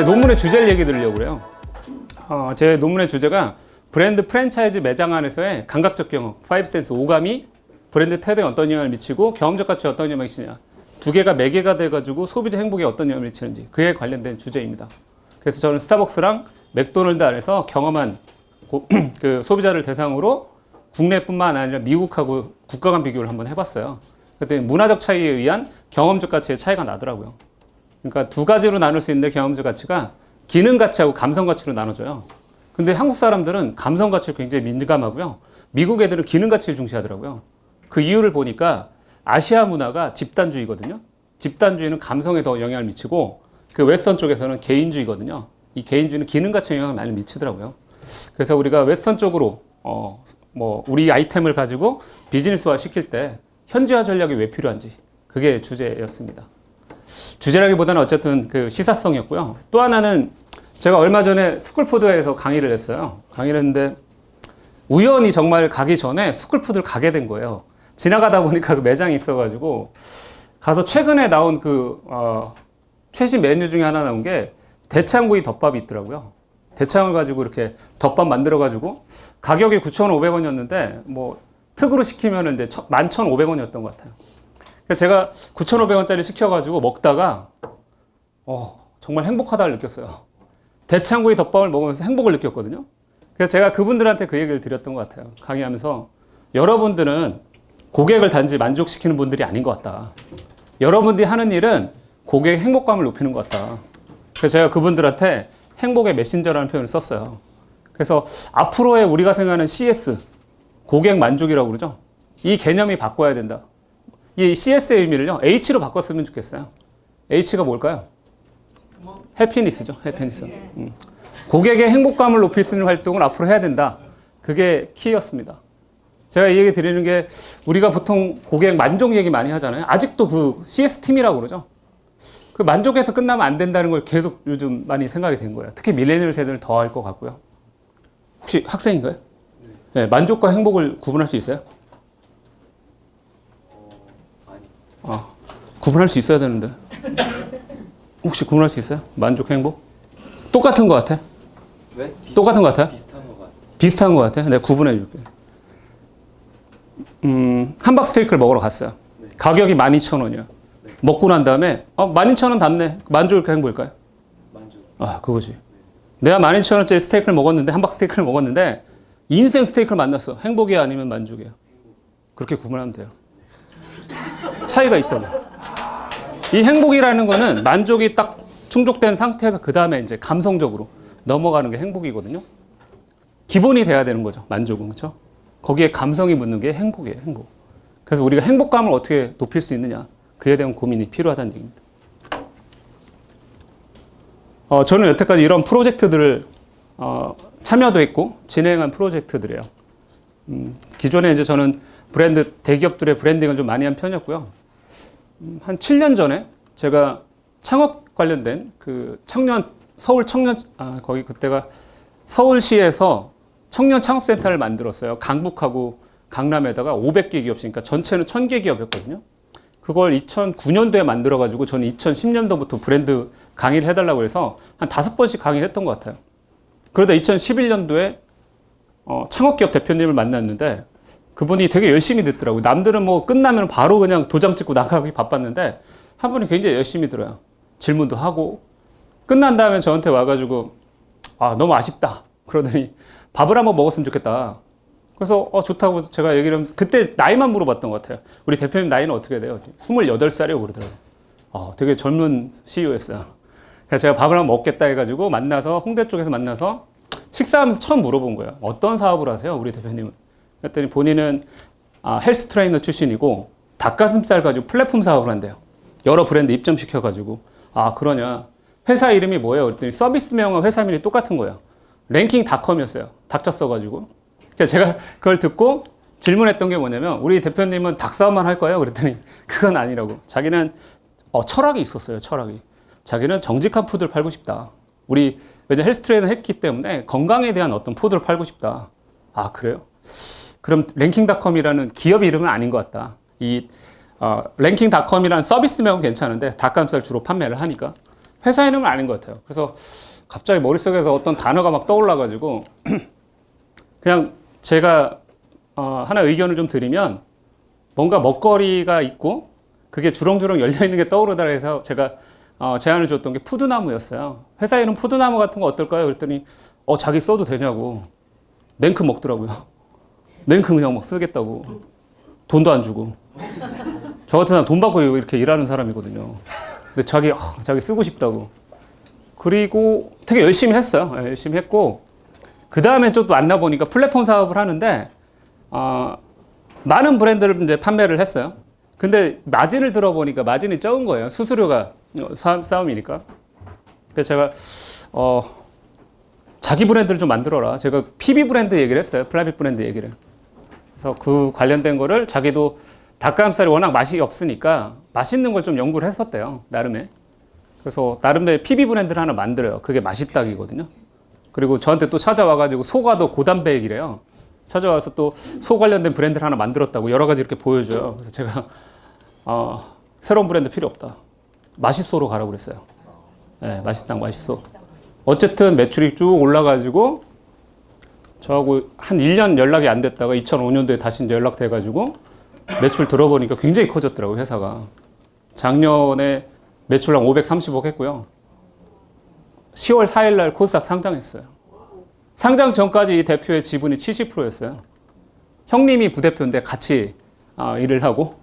논문의 주제를 얘기 드리려고 그래요. 제 논문의 주제가 브랜드 프랜차이즈 매장 안에서의 감각적 경험, 5센스, 오감이 브랜드 태도에 어떤 영향을 미치고 경험적 가치에 어떤 영향을 미치냐. 두 개가 매개가 돼가지고 소비자 행복에 어떤 영향을 미치는지 그에 관련된 주제입니다. 그래서 저는 스타벅스랑 맥도날드 안에서 경험한 그 소비자를 대상으로 국내뿐만 아니라 미국하고 국가 간 비교를 한번 해봤어요. 그랬더니 문화적 차이에 의한 경험적 가치의 차이가 나더라고요. 그러니까 두 가지로 나눌 수 있는데 경험적 가치가 기능 가치하고 감성 가치로 나눠져요. 근데 한국 사람들은 감성 가치를 굉장히 민감하고요. 미국 애들은 기능 가치를 중시하더라고요. 그 이유를 보니까 아시아 문화가 집단주의거든요. 집단주의는 감성에 더 영향을 미치고 그 웨스턴 쪽에서는 개인주의거든요. 이 개인주의는 기능 가치에 영향을 많이 미치더라고요. 그래서 우리가 웨스턴 쪽으로 우리 아이템을 가지고 비즈니스화 시킬 때 현지화 전략이 왜 필요한지 그게 주제였습니다. 주제라기보다는 어쨌든 그 시사성이었고요. 또 하나는 제가 얼마 전에 스쿨푸드에서 강의를 했어요. 강의를 했는데 우연히 정말 가기 전에 스쿨푸드를 가게 된 거예요. 지나가다 보니까 그 매장이 있어가지고 가서 최근에 나온 최신 메뉴 중에 하나 나온 게 대창구이 덮밥이 있더라고요. 대창을 가지고 이렇게 덮밥 만들어가지고 가격이 9,500원이었는데 뭐 특으로 시키면 이제 11,500원이었던 것 같아요. 그래서 제가 9,500원짜리 시켜가지고 먹다가 정말 행복하다를 느꼈어요. 대창구이 덮밥을 먹으면서 행복을 느꼈거든요. 그래서 제가 그분들한테 그 얘기를 드렸던 것 같아요. 강의하면서 여러분들은 고객을 단지 만족시키는 분들이 아닌 것 같다. 여러분들이 하는 일은 고객의 행복감을 높이는 것 같다. 그래서 제가 그분들한테 행복의 메신저라는 표현을 썼어요. 그래서 앞으로의 우리가 생각하는 CS, 고객 만족이라고 그러죠. 이 개념이 바꿔야 된다. 이 CS의 의미를요, H로 바꿨으면 좋겠어요. H가 뭘까요? 해피니스죠. 해피니스. 고객의 행복감을 높일 수 있는 활동을 앞으로 해야 된다. 그게 키였습니다. 제가 이 얘기 드리는 게 우리가 보통 고객 만족 얘기 많이 하잖아요. 아직도 그 CS팀이라고 그러죠. 그 만족해서 끝나면 안 된다는 걸 계속 요즘 많이 생각이 된 거예요. 특히 밀레니얼 세대는 더 할 것 같고요. 혹시 학생인가요? 네, 만족과 행복을 구분할 수 있어요? 구분할 수 있어야 되는데. 혹시 구분할 수 있어요? 만족, 행복? 똑같은 것 같아? 왜? 똑같은 것 같아요? 비슷한 것 같아. 비슷한 것 같아요? 내가 구분해 줄게. 함박 스테이크를 먹으러 갔어요. 네. 가격이 12,000원이에요. 네. 먹고 난 다음에 12,000원 답네. 만족일까 행복일까요? 만족. 그거지. 내가 12,000원짜리 스테이크를 먹었는데, 함박 스테이크를 먹었는데 인생 스테이크를 만났어. 행복이야 아니면 만족이야? 그렇게 구분하면 돼요. 차이가 있다고. 이 행복이라는 거는 만족이 딱 충족된 상태에서 그 다음에 이제 감성적으로 넘어가는 게 행복이거든요. 기본이 돼야 되는 거죠. 만족은. 그렇죠? 거기에 감성이 묻는 게 행복이에요. 행복. 그래서 우리가 행복감을 어떻게 높일 수 있느냐. 그에 대한 고민이 필요하다는 얘기입니다. 저는 여태까지 이런 프로젝트들을 참여도 했고 진행한 프로젝트들이에요. 기존에 이제 저는 대기업들의 브랜딩을 좀 많이 한 편이었고요. 한 7년 전에 제가 창업 관련된 그 거기 그때가 서울시에서 청년 창업센터를 만들었어요. 강북하고 강남에다가 500개 기업이니까 전체는 1000개 기업이었거든요. 그걸 2009년도에 만들어가지고 저는 2010년도부터 브랜드 강의를 해달라고 해서 한 5번씩 강의를 했던 것 같아요. 그러다 2011년도에 창업기업 대표님을 만났는데 그분이 되게 열심히 듣더라고요. 남들은 뭐 끝나면 바로 그냥 도장 찍고 나가기 바빴는데 한 분이 굉장히 열심히 들어요. 질문도 하고 끝난 다음에 저한테 와가지고 너무 아쉽다. 그러더니 밥을 한번 먹었으면 좋겠다. 그래서 좋다고 제가 얘기를 하면 그때 나이만 물어봤던 것 같아요. 우리 대표님 나이는 어떻게 돼요? 28살이라고 그러더라고요. 되게 젊은 CEO였어요. 그래서 제가 밥을 한번 먹겠다 해가지고 홍대 쪽에서 만나서 식사하면서 처음 물어본 거예요. 어떤 사업을 하세요? 우리 대표님은. 그랬더니 본인은 헬스 트레이너 출신이고 닭가슴살 가지고 플랫폼 사업을 한대요. 여러 브랜드 입점시켜가지고 그러냐. 회사 이름이 뭐예요? 그랬더니 서비스명과 회사 이름이 똑같은 거예요. 랭킹닷컴이었어요. 닥쳐 써가지고. 그래서 제가 그걸 듣고 질문했던 게 뭐냐면 우리 대표님은 닭 사업만 할 거예요? 그랬더니 그건 아니라고. 자기는 철학이 있었어요. 철학이. 자기는 정직한 푸드를 팔고 싶다. 왜냐 헬스 트레이너 했기 때문에 건강에 대한 어떤 푸드를 팔고 싶다. 그래요? 그럼 랭킹닷컴이라는 기업 이름은 아닌 것 같다. 랭킹닷컴이라는 서비스명은 괜찮은데 닭가슴살 주로 판매를 하니까 회사 이름은 아닌 것 같아요. 그래서 갑자기 머릿속에서 어떤 단어가 막 떠올라가지고 그냥 제가 하나 의견을 좀 드리면 뭔가 먹거리가 있고 그게 주렁주렁 열려있는 게 떠오르다 해서 제가 제안을 줬던 게 푸드나무였어요. 회사 이름 푸드나무 같은 거 어떨까요? 그랬더니 자기 써도 되냐고. 냉큼 먹더라고요. 냉큼 그냥 막 쓰겠다고. 돈도 안 주고. 저 같은 사람 돈 받고 이렇게 일하는 사람이거든요. 근데 자기 쓰고 싶다고. 그리고 되게 열심히 했어요. 네, 열심히 했고 그 다음에 좀 만나보니까 플랫폼 사업을 하는데 많은 브랜드를 이제 판매를 했어요. 근데 마진을 들어보니까 마진이 적은 거예요. 수수료가 싸움이니까. 그래서 제가 자기 브랜드를 좀 만들어라. 제가 PB 브랜드 얘기를 했어요. 프라이빗 브랜드 얘기를. 그래서 그 관련된 거를 자기도 닭가슴살이 워낙 맛이 없으니까 맛있는 걸 좀 연구를 했었대요. 나름의. 그래서 나름의 PB 브랜드를 하나 만들어요. 그게 맛있다기거든요. 그리고 저한테 또 찾아와가지고 소가 더 고단백이래요. 찾아와서 또 소 관련된 브랜드를 하나 만들었다고 여러 가지 이렇게 보여줘요. 그래서 제가 새로운 브랜드 필요 없다. 맛있소로 가라고 그랬어요. 네, 맛있당 맛있소. 어쨌든 매출이 쭉 올라가지고 저하고 한 1년 연락이 안 됐다가 2005년도에 다시 이제 연락돼가지고 매출 들어보니까 굉장히 커졌더라고요, 회사가. 작년에 매출 한 530억 했고요. 10월 4일 날 코스닥 상장했어요. 상장 전까지 이 대표의 지분이 70%였어요. 형님이 부대표인데 같이 일을 하고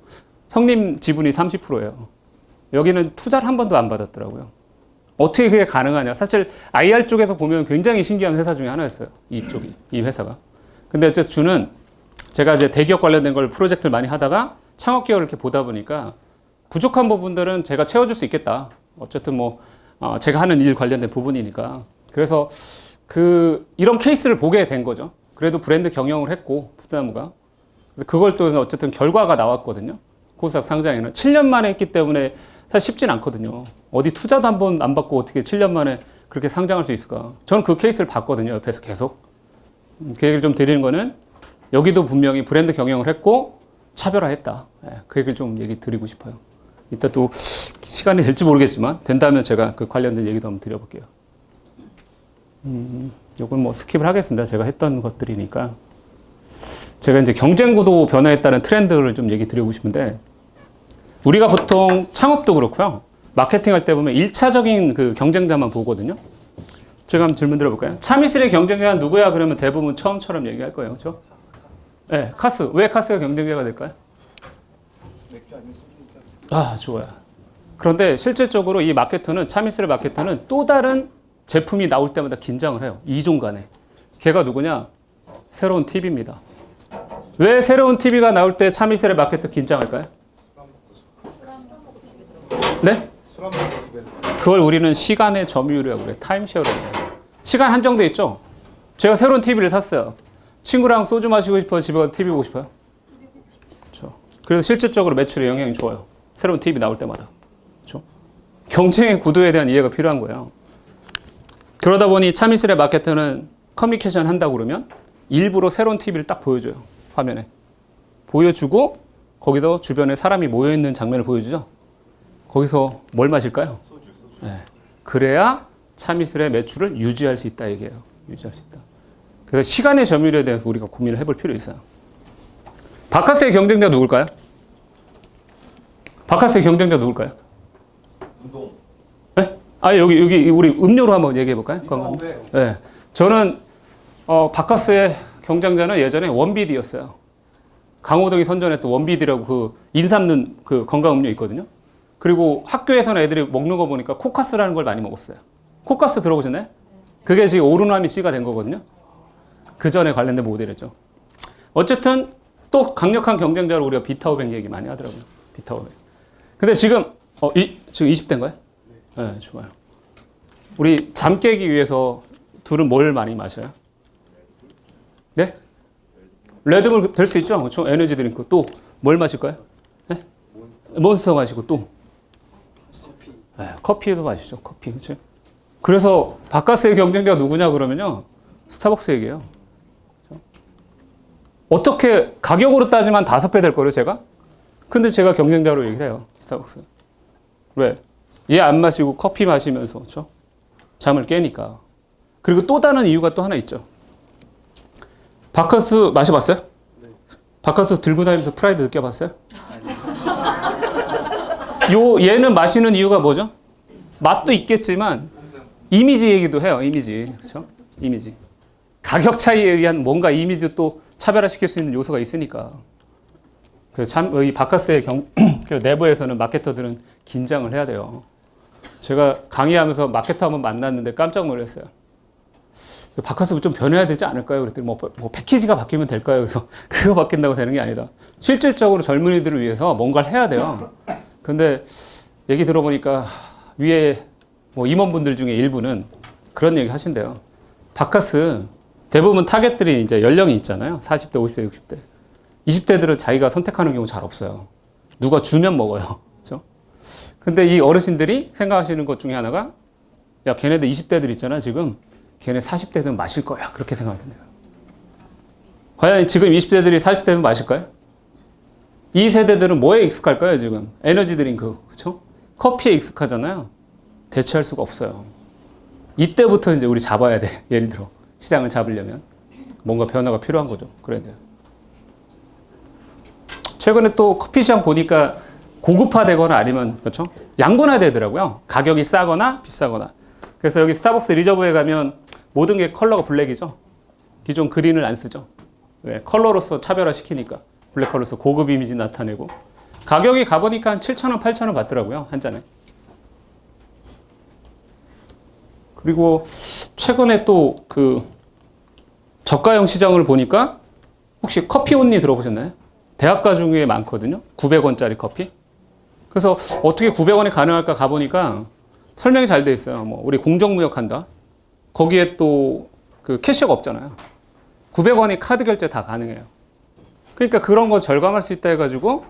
형님 지분이 30%예요. 여기는 투자를 한 번도 안 받았더라고요. 어떻게 그게 가능하냐. 사실 IR 쪽에서 보면 굉장히 신기한 회사 중에 하나였어요. 이 회사가. 근데 어쨌든 주는 제가 이제 대기업 관련된 걸 프로젝트를 많이 하다가 창업 기업을 이렇게 보다 보니까 부족한 부분들은 제가 채워줄 수 있겠다. 어쨌든 제가 하는 일 관련된 부분이니까. 그래서 이런 케이스를 보게 된 거죠. 그래도 브랜드 경영을 했고, 푸드나무가. 그걸 또 어쨌든 결과가 나왔거든요. 코스닥 상장에는. 7년 만에 했기 때문에 사실 쉽진 않거든요. 어디 투자도 한 번 안 받고 어떻게 7년 만에 그렇게 상장할 수 있을까. 저는 그 케이스를 봤거든요. 옆에서 계속. 그 얘기를 좀 드리는 거는 여기도 분명히 브랜드 경영을 했고 차별화했다. 그 얘기를 좀 얘기 드리고 싶어요. 이따 또 시간이 될지 모르겠지만 된다면 제가 그 관련된 얘기도 한번 드려볼게요. 요건 스킵을 하겠습니다. 제가 했던 것들이니까. 제가 이제 경쟁 구도 변화에 따른 트렌드를 좀 얘기 드리고 싶은데 우리가 보통 창업도 그렇고요. 마케팅 할 때 보면 1차적인 그 경쟁자만 보거든요. 제가 한번 질문 드려볼까요? 차미슬의 경쟁자가 누구야? 그러면 대부분 처음처럼 얘기할 거예요. 그렇죠? 네, 카스. 왜 카스가 경쟁자가 될까요? 맥주 아니면 소주. 좋아요. 그런데 실질적으로 이 마케터는, 차미슬의 마케터는 또 다른 제품이 나올 때마다 긴장을 해요. 이종 간에. 걔가 누구냐? 새로운 TV입니다. 왜 새로운 TV가 나올 때 차미슬의 마케터 긴장할까요? 네? 술 한 먹고 집에. 그걸 우리는 시간의 점유율이라고 그래요. 타임쉐어라고 해요. 시간 한정돼 있죠? 제가 새로운 TV를 샀어요. 친구랑 소주 마시고 싶어요? 집에 가서 TV 보고 싶어요? 그렇죠. 그래서 실질적으로 매출에 영향이 좋아요. 새로운 TV 나올 때마다. 그렇죠? 경쟁의 구도에 대한 이해가 필요한 거예요. 그러다 보니 차미슬의 마케터는 커뮤니케이션 한다고 그러면 일부러 새로운 TV를 딱 보여줘요. 화면에. 보여주고 거기서 주변에 사람이 모여있는 장면을 보여주죠. 거기서 뭘 마실까요? 소주. 네. 그래야 차미슬의 매출을 유지할 수 있다 얘기예요. 유지할 수 있다. 그래서 시간의 점유율에 대해서 우리가 고민을 해볼 필요 있어요. 바카스의 경쟁자 누굴까요? 바카스의 경쟁자 누굴까요? 운동. 네? 여기 우리 음료로 한번 얘기해 볼까요? 네. 저는 바카스의 경쟁자는 예전에 원비디였어요. 강호동이 선전했던 원비디라고 그 인삼는 그 건강 음료 있거든요. 그리고 학교에서는 애들이 먹는 거 보니까 코카스라는 걸 많이 먹었어요. 코카스 들어보셨나요? 그게 지금 오르나미 C가 된 거거든요. 그 전에 관련된 모델이죠. 어쨌든 또 강력한 경쟁자로 우리가 비타오백 얘기 많이 하더라고요. 비타오백. 근데 지금 지금 20대인가요? 네, 좋아요. 우리 잠 깨기 위해서 둘은 뭘 많이 마셔요? 네? 레드불 될 수 있죠? 그렇죠? 에너지 드링크. 또 뭘 마실까요? 네? 몬스터 마시고 또 커피도 마시죠. 커피. 그렇죠? 그래서 바카스의 경쟁자가 누구냐 그러면요. 스타벅스 얘기예요. 어떻게 가격으로 따지면 5배 될 거예요, 제가? 근데 제가 경쟁자로 얘기를 해요. 스타벅스. 왜? 얘 안 마시고 커피 마시면서 그렇죠? 잠을 깨니까. 그리고 또 다른 이유가 또 하나 있죠. 바카스 마셔봤어요? 네. 바카스 들고 다니면서 프라이드 느껴봤어요? 얘는 마시는 이유가 뭐죠? 맛도 있겠지만 이미지 얘기도 해요. 이미지. 그렇죠? 이미지. 가격 차이에 의한 뭔가 이미지도 또 차별화시킬 수 있는 요소가 있으니까. 이 바카스의 그 내부에서는 마케터들은 긴장을 해야 돼요. 제가 강의하면서 마케터 한번 만났는데 깜짝 놀랐어요. 바카스 좀 변해야 되지 않을까요? 그랬더니 뭐 패키지가 바뀌면 될까요? 그래서 그거 바뀐다고 되는 게 아니다. 실질적으로 젊은이들을 위해서 뭔가를 해야 돼요. 근데 얘기 들어보니까 위에 뭐 임원분들 중에 일부는 그런 얘기 하신대요. 바카스 대부분 타겟들이 이제 연령이 있잖아요. 40대, 50대, 60대. 20대들은 자기가 선택하는 경우 잘 없어요. 누가 주면 먹어요. 그렇죠? 근데 이 어르신들이 생각하시는 것 중에 하나가 야, 걔네들 20대들 있잖아, 지금. 걔네 40대는 마실 거야. 그렇게 생각하던데요. 과연 지금 20대들이 40대면 마실까요? 이 세대들은 뭐에 익숙할까요, 지금? 에너지 드링크, 그렇죠? 커피에 익숙하잖아요. 대체할 수가 없어요. 이때부터 이제 우리 잡아야 돼. 예를 들어 시장을 잡으려면 뭔가 변화가 필요한 거죠. 그래야 돼요. 최근에 또 커피 시장 보니까 고급화되거나 아니면 그렇죠? 양분화되더라고요. 가격이 싸거나 비싸거나. 그래서 여기 스타벅스 리저브에 가면 모든 게 컬러가 블랙이죠. 기존 그린을 안 쓰죠. 왜? 컬러로서 차별화 시키니까. 블랙 컬러로서 고급 이미지 나타내고. 가격이 가보니까 한 7,000원, 8,000원 받더라고요. 한 잔에. 그리고 최근에 또 그 저가형 시장을 보니까 혹시 커피 온리 들어보셨나요? 대학가 중에 많거든요. 900원짜리 커피. 그래서 어떻게 900원이 가능할까 가보니까 설명이 잘 돼 있어요. 뭐 우리 공정무역 한다. 거기에 또 그 캐시가 없잖아요. 900원이 카드 결제 다 가능해요. 그러니까 그런 거 절감할 수 있다 해가지고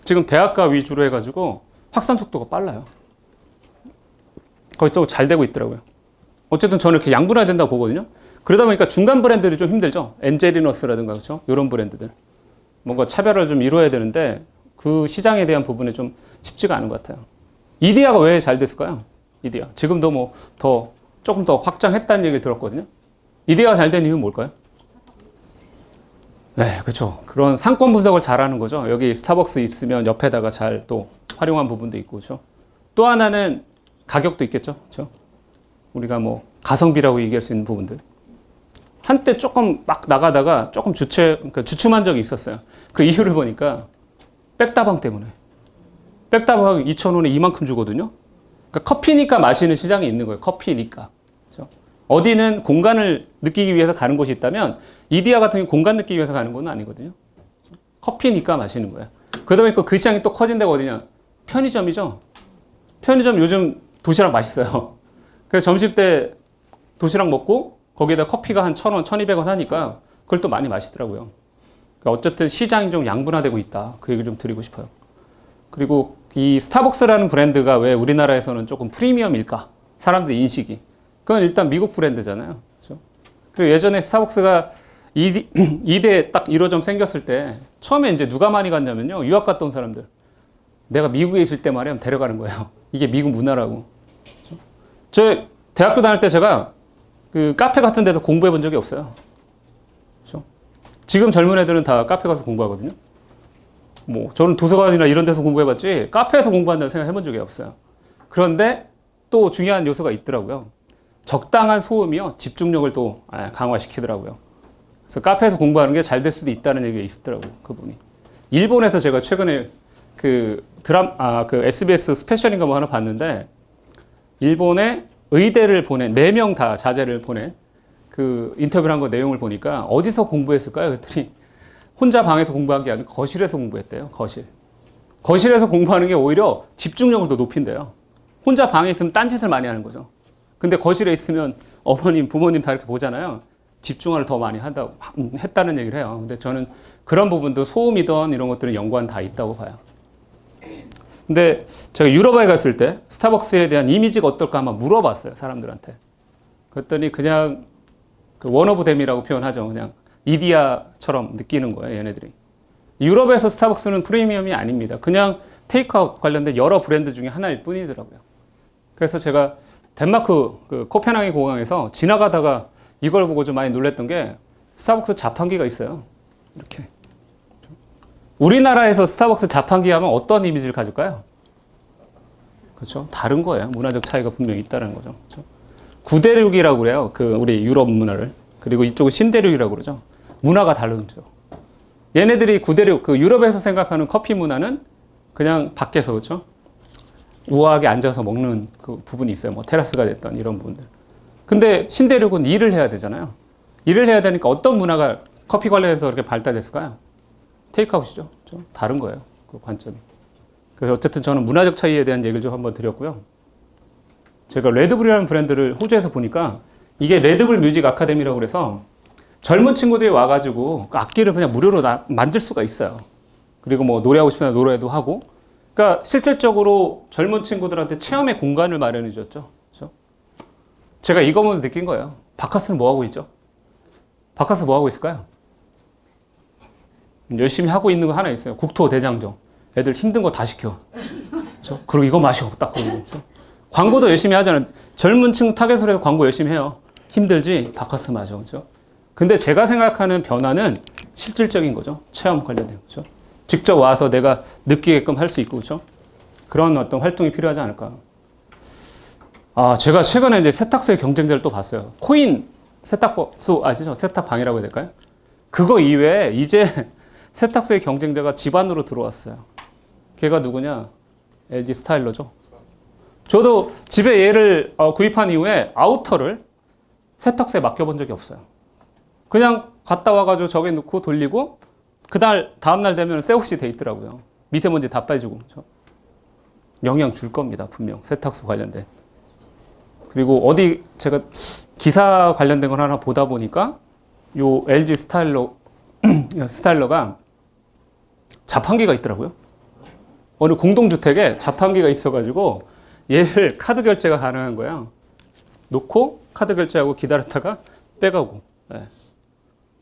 지금 대학가 위주로 해가지고 확산 속도가 빨라요. 거기 잘 되고 있더라고요. 어쨌든 저는 이렇게 양분화된다고 보거든요. 그러다 보니까 중간 브랜드들이 좀 힘들죠. 엔제리너스라든가 그렇죠? 이런 브랜드들. 뭔가 차별을 좀 이루어야 되는데 그 시장에 대한 부분이 좀 쉽지가 않은 것 같아요. 이디야가 왜 잘 됐을까요? 이디야. 지금도 뭐 조금 더 확장했다는 얘기를 들었거든요. 이디야가 잘 된 이유는 뭘까요? 네, 그렇죠. 그런 상권 분석을 잘하는 거죠. 여기 스타벅스 있으면 옆에다가 잘 또 활용한 부분도 있고, 그렇죠. 또 하나는 가격도 있겠죠, 그렇죠. 우리가 뭐 가성비라고 얘기할 수 있는 부분들. 한때 조금 막 나가다가 조금 그러니까 주춤한 적이 있었어요. 그 이유를 보니까 백다방 때문에. 백다방 2,000원에 이만큼 주거든요. 그러니까 커피니까 마시는 시장이 있는 거예요. 커피니까. 그렇죠? 어디는 공간을 느끼기 위해서 가는 곳이 있다면 이디야 같은 경우는 공간 느끼기 위해서 가는 건 아니거든요. 커피니까 마시는 거예요. 그러다 보니까 그 시장이 또 커진 데가 어디냐? 편의점이죠. 편의점 요즘 도시락 맛있어요. 그래서 점심 때 도시락 먹고 거기에다 커피가 한 1,000원, 1,200원 하니까 그걸 또 많이 마시더라고요. 그러니까 어쨌든 시장이 좀 양분화되고 있다. 그 얘기 좀 드리고 싶어요. 그리고 이 스타벅스라는 브랜드가 왜 우리나라에서는 조금 프리미엄일까? 사람들 인식이. 그건 일단 미국 브랜드잖아요. 그렇죠? 그리고 예전에 스타벅스가 2대 딱 1호점 생겼을 때 처음에 이제 누가 많이 갔냐면요. 유학 갔다 온 사람들. 내가 미국에 있을 때 말이야 데려가는 거예요. 이게 미국 문화라고. 그렇죠? 저 대학교 다닐 때 제가 그 카페 같은 데서 공부해 본 적이 없어요. 그렇죠? 지금 젊은 애들은 다 카페 가서 공부하거든요. 뭐 저는 도서관이나 이런 데서 공부해봤지 카페에서 공부한다는 생각 해본 적이 없어요. 그런데 또 중요한 요소가 있더라고요. 적당한 소음이요 집중력을 또 강화시키더라고요. 그래서 카페에서 공부하는 게 잘 될 수도 있다는 얘기가 있었더라고요. 그분이. 일본에서 제가 최근에 그 SBS 스페셜인가 뭐 하나 봤는데 일본에 의대를 보낸 4명 다 자제를 보낸 그 인터뷰를 한 거 내용을 보니까 어디서 공부했을까요? 그랬더니 혼자 방에서 공부한 게 아니고 거실에서 공부했대요. 거실에서 공부하는 게 오히려 집중력을 더 높인대요. 혼자 방에 있으면 딴짓을 많이 하는 거죠. 근데 거실에 있으면 어머님, 부모님 다 이렇게 보잖아요. 집중을 더 많이 했다는 얘기를 해요. 근데 저는 그런 부분도 소음이든 이런 것들은 연관 다 있다고 봐요. 근데 제가 유럽에 갔을 때 스타벅스에 대한 이미지가 어떨까 한번 물어봤어요. 사람들한테. 그랬더니 그냥 그 원오브 댐이라고 표현하죠. 그냥 이디야처럼 느끼는 거예요. 얘네들이. 유럽에서 스타벅스는 프리미엄이 아닙니다. 그냥 테이크아웃 관련된 여러 브랜드 중에 하나일 뿐이더라고요. 그래서 제가 덴마크 그 코펜하겐 공항에서 지나가다가 이걸 보고 좀 많이 놀랬던 게 스타벅스 자판기가 있어요. 이렇게. 우리나라에서 스타벅스 자판기 하면 어떤 이미지를 가질까요? 그렇죠? 다른 거예요. 문화적 차이가 분명히 있다는 거죠. 그렇죠? 구대륙이라고 그래요. 그 우리 유럽 문화를. 그리고 이쪽은 신대륙이라고 그러죠. 문화가 다르죠. 얘네들이 구대륙, 그 유럽에서 생각하는 커피 문화는 그냥 밖에서 그렇죠? 우아하게 앉아서 먹는 그 부분이 있어요. 뭐 테라스가 됐던 이런 부분들. 근데 신대륙은 일을 해야 되잖아요. 일을 해야 되니까 어떤 문화가 커피 관련해서 그렇게 발달됐을까요? 테이크아웃이죠. 좀 다른 거예요. 그 관점이. 그래서 어쨌든 저는 문화적 차이에 대한 얘기를 좀 한번 드렸고요. 제가 레드불이라는 브랜드를 호주에서 보니까 이게 레드불 뮤직 아카데미라고 그래서 젊은 친구들이 와가지고 그 악기를 그냥 무료로 만질 수가 있어요. 그리고 뭐 노래하고 싶으면 노래도 하고. 그러니까 실질적으로 젊은 친구들한테 체험의 공간을 마련해 줬죠. 그렇죠? 제가 이거 보면서 느낀 거예요. 바카스는 뭐 하고 있죠? 바카스 뭐 하고 있을까요? 열심히 하고 있는 거 하나 있어요. 국토대장정. 애들 힘든 거 다 시켜. 그렇죠? 그리고 이거 마셔. 딱 그러고. 그렇죠? 광고도 열심히 하잖아요. 젊은 층 타겟으로 해서 광고 열심히 해요. 힘들지? 바카스 마셔. 그렇죠? 근데 제가 생각하는 변화는 실질적인 거죠. 체험 관련된 거죠. 직접 와서 내가 느끼게끔 할 수 있고, 그렇죠? 그런 어떤 활동이 필요하지 않을까. 아, 제가 최근에 이제 세탁소의 경쟁자를 또 봤어요. 코인 세탁소 아시죠? 세탁방이라고 해야 될까요? 그거 이외에 이제 세탁소의 경쟁자가 집 안으로 들어왔어요. 걔가 누구냐? LG 스타일러죠. 저도 집에 얘를 구입한 이후에 아우터를 세탁소에 맡겨본 적이 없어요. 그냥 갔다 와가지고 저게 넣고 돌리고 다음날 되면 새 옷이 돼 있더라고요. 미세먼지 다 빼주고. 그렇죠? 영향 줄 겁니다. 분명. 세탁소 관련된. 그리고 어디 제가 기사 관련된 걸 하나 보다 보니까 요 LG 스타일러가 자판기가 있더라고요. 어느 공동주택에 자판기가 있어가지고 얘를 카드 결제가 가능한 거야. 놓고 카드 결제하고 기다렸다가 빼가고. 네.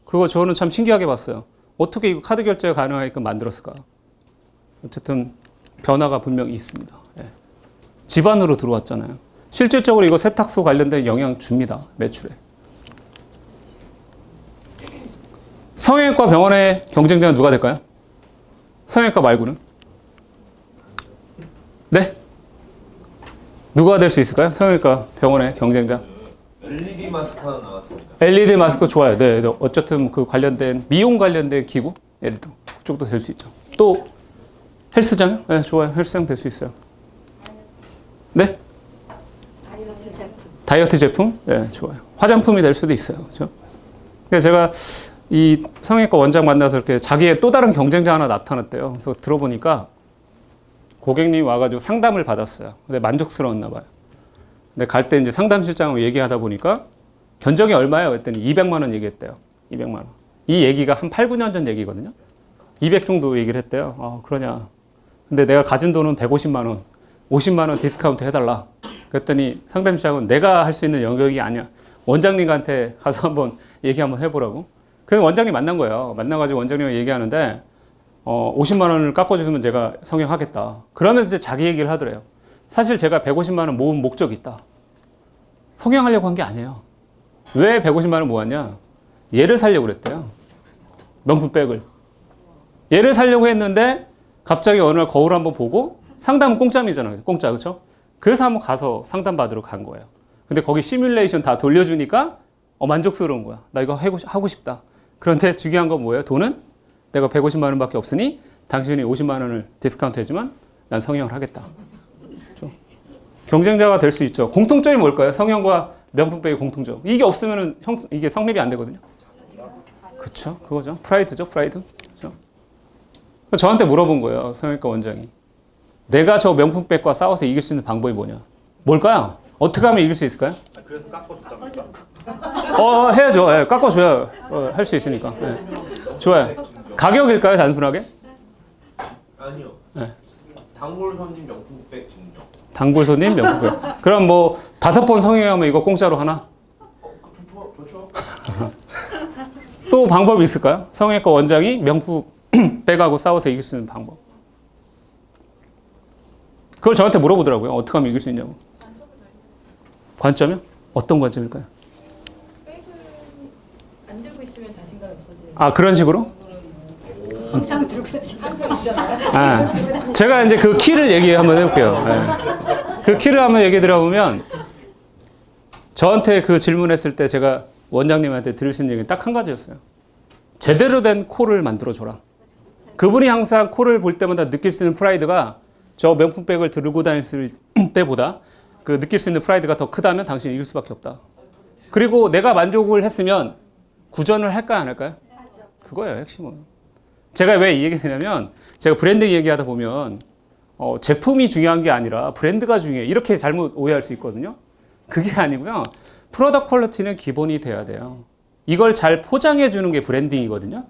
그거 저는 참 신기하게 봤어요. 어떻게 이거 카드 결제가 가능하게끔 만들었을까? 어쨌든 변화가 분명히 있습니다. 네. 집안으로 들어왔잖아요. 실질적으로 이거 세탁소 관련된 영향 줍니다. 매출에. 성형외과 병원의 경쟁자는 누가 될까요? 성형외과 말고는? 네? 누가 될 수 있을까요? 성형외과 병원의 경쟁자. LED 마스크 하나 나왔습니다. LED 마스크 좋아요. 네, 어쨌든 그 관련된 미용 관련된 기구, 예를 들어 그쪽도 될 수 있죠. 또 헬스장, 네, 좋아요. 헬스장 될 수 있어요. 네? 다이어트 제품. 다이어트 제품, 네, 좋아요. 화장품이 될 수도 있어요. 그렇죠? 근데 제가 이 성형외과 원장 만나서 이렇게 자기의 또 다른 경쟁자 하나 나타났대요. 그래서 들어보니까 고객님이 와가지고 상담을 받았어요. 근데 만족스러웠나 봐요. 근데 갈 때 이제 상담실장하고 얘기하다 보니까 견적이 얼마예요? 했더니 200만 원 얘기했대요. 200만 원. 이 얘기가 한 8, 9년 전 얘기거든요. 200 정도 얘기를 했대요. 아, 그러냐. 근데 내가 가진 돈은 150만 원, 50만 원 디스카운트 해달라. 그랬더니 상담실장은 내가 할 수 있는 영역이 아니야. 원장님한테 가서 한번 얘기 한번 해보라고. 그래서 원장님 만난 거예요. 만나가지고 원장님과 얘기하는데 50만 원을 깎아주시면 제가 성형하겠다. 그러면서 이제 자기 얘기를 하더래요. 사실 제가 150만 원 모은 목적이 있다. 성형하려고 한 게 아니에요. 왜 150만 원 모았냐? 얘를 사려고 그랬대요. 명품백을. 얘를 사려고 했는데 갑자기 어느 날 거울 한번 보고 상담은 공짜이잖아요. 공짜, 그렇죠? 그래서 한번 가서 상담 받으러 간 거예요. 근데 거기 시뮬레이션 다 돌려주니까 만족스러운 거야. 나 이거 하고 싶다. 그런데 중요한 건 뭐예요? 돈은 내가 150만 원밖에 없으니 당신이 50만 원을 디스카운트 해주면 난 성형을 하겠다. 그렇죠? 경쟁자가 될 수 있죠. 공통점이 뭘까요? 성형과 명품백의 공통점. 이게 없으면 이게 성립이 안 되거든요. 그렇죠? 그거죠. 프라이드죠. 프라이드. 그렇죠? 저한테 물어본 거예요. 성형외과 원장이. 내가 저 명품백과 싸워서 이길 수 있는 방법이 뭐냐? 뭘까요? 어떻게 하면 이길 수 있을까요? 그래서 깎아줬답니다. 해야죠. 네, 깎아줘야 할 수 있으니까. 네. 좋아요. 가격일까요? 단순하게? 아니요. 네. 단골 손님 명품백 증정. 단골 손님 명품백. 그럼 뭐 5번 성형하면 이거 공짜로 하나? 좋죠. 또 방법이 있을까요? 성형외과 원장이 명품백하고 싸워서 이길 수 있는 방법. 그걸 저한테 물어보더라고요. 어떻게 하면 이길 수 있냐고. 관점이요? 어떤 관점일까요? 백을 안 들고 있으면 자신감이 없어지는. 아, 그런 식으로? 항상 들고 다니는. 항상 있잖아요. 아, 제가 이제 그 키를 얘기 한번 해볼게요. 예. 그 키를 한번 얘기 들어보면 저한테 그 질문했을 때 제가 원장님한테 들으신 얘기는 딱 한 가지였어요. 제대로 된 코를 만들어줘라. 그분이 항상 코를 볼 때마다 느낄 수 있는 프라이드가 저 명품백을 들고 다녔을 때보다 그 느낄 수 있는 프라이드가 더 크다면 당신이 이길 수밖에 없다. 그리고 내가 만족을 했으면 구전을 할까요, 안 할까요? 그거예요, 핵심은. 제가 왜 이 얘기를 하냐면 제가 브랜드 얘기하다 보면 제품이 중요한 게 아니라 브랜드가 중요해. 이렇게 잘못 오해할 수 있거든요. 그게 아니고요. 프로덕트 퀄리티는 기본이 돼야 돼요. 이걸 잘 포장해 주는 게 브랜딩이거든요.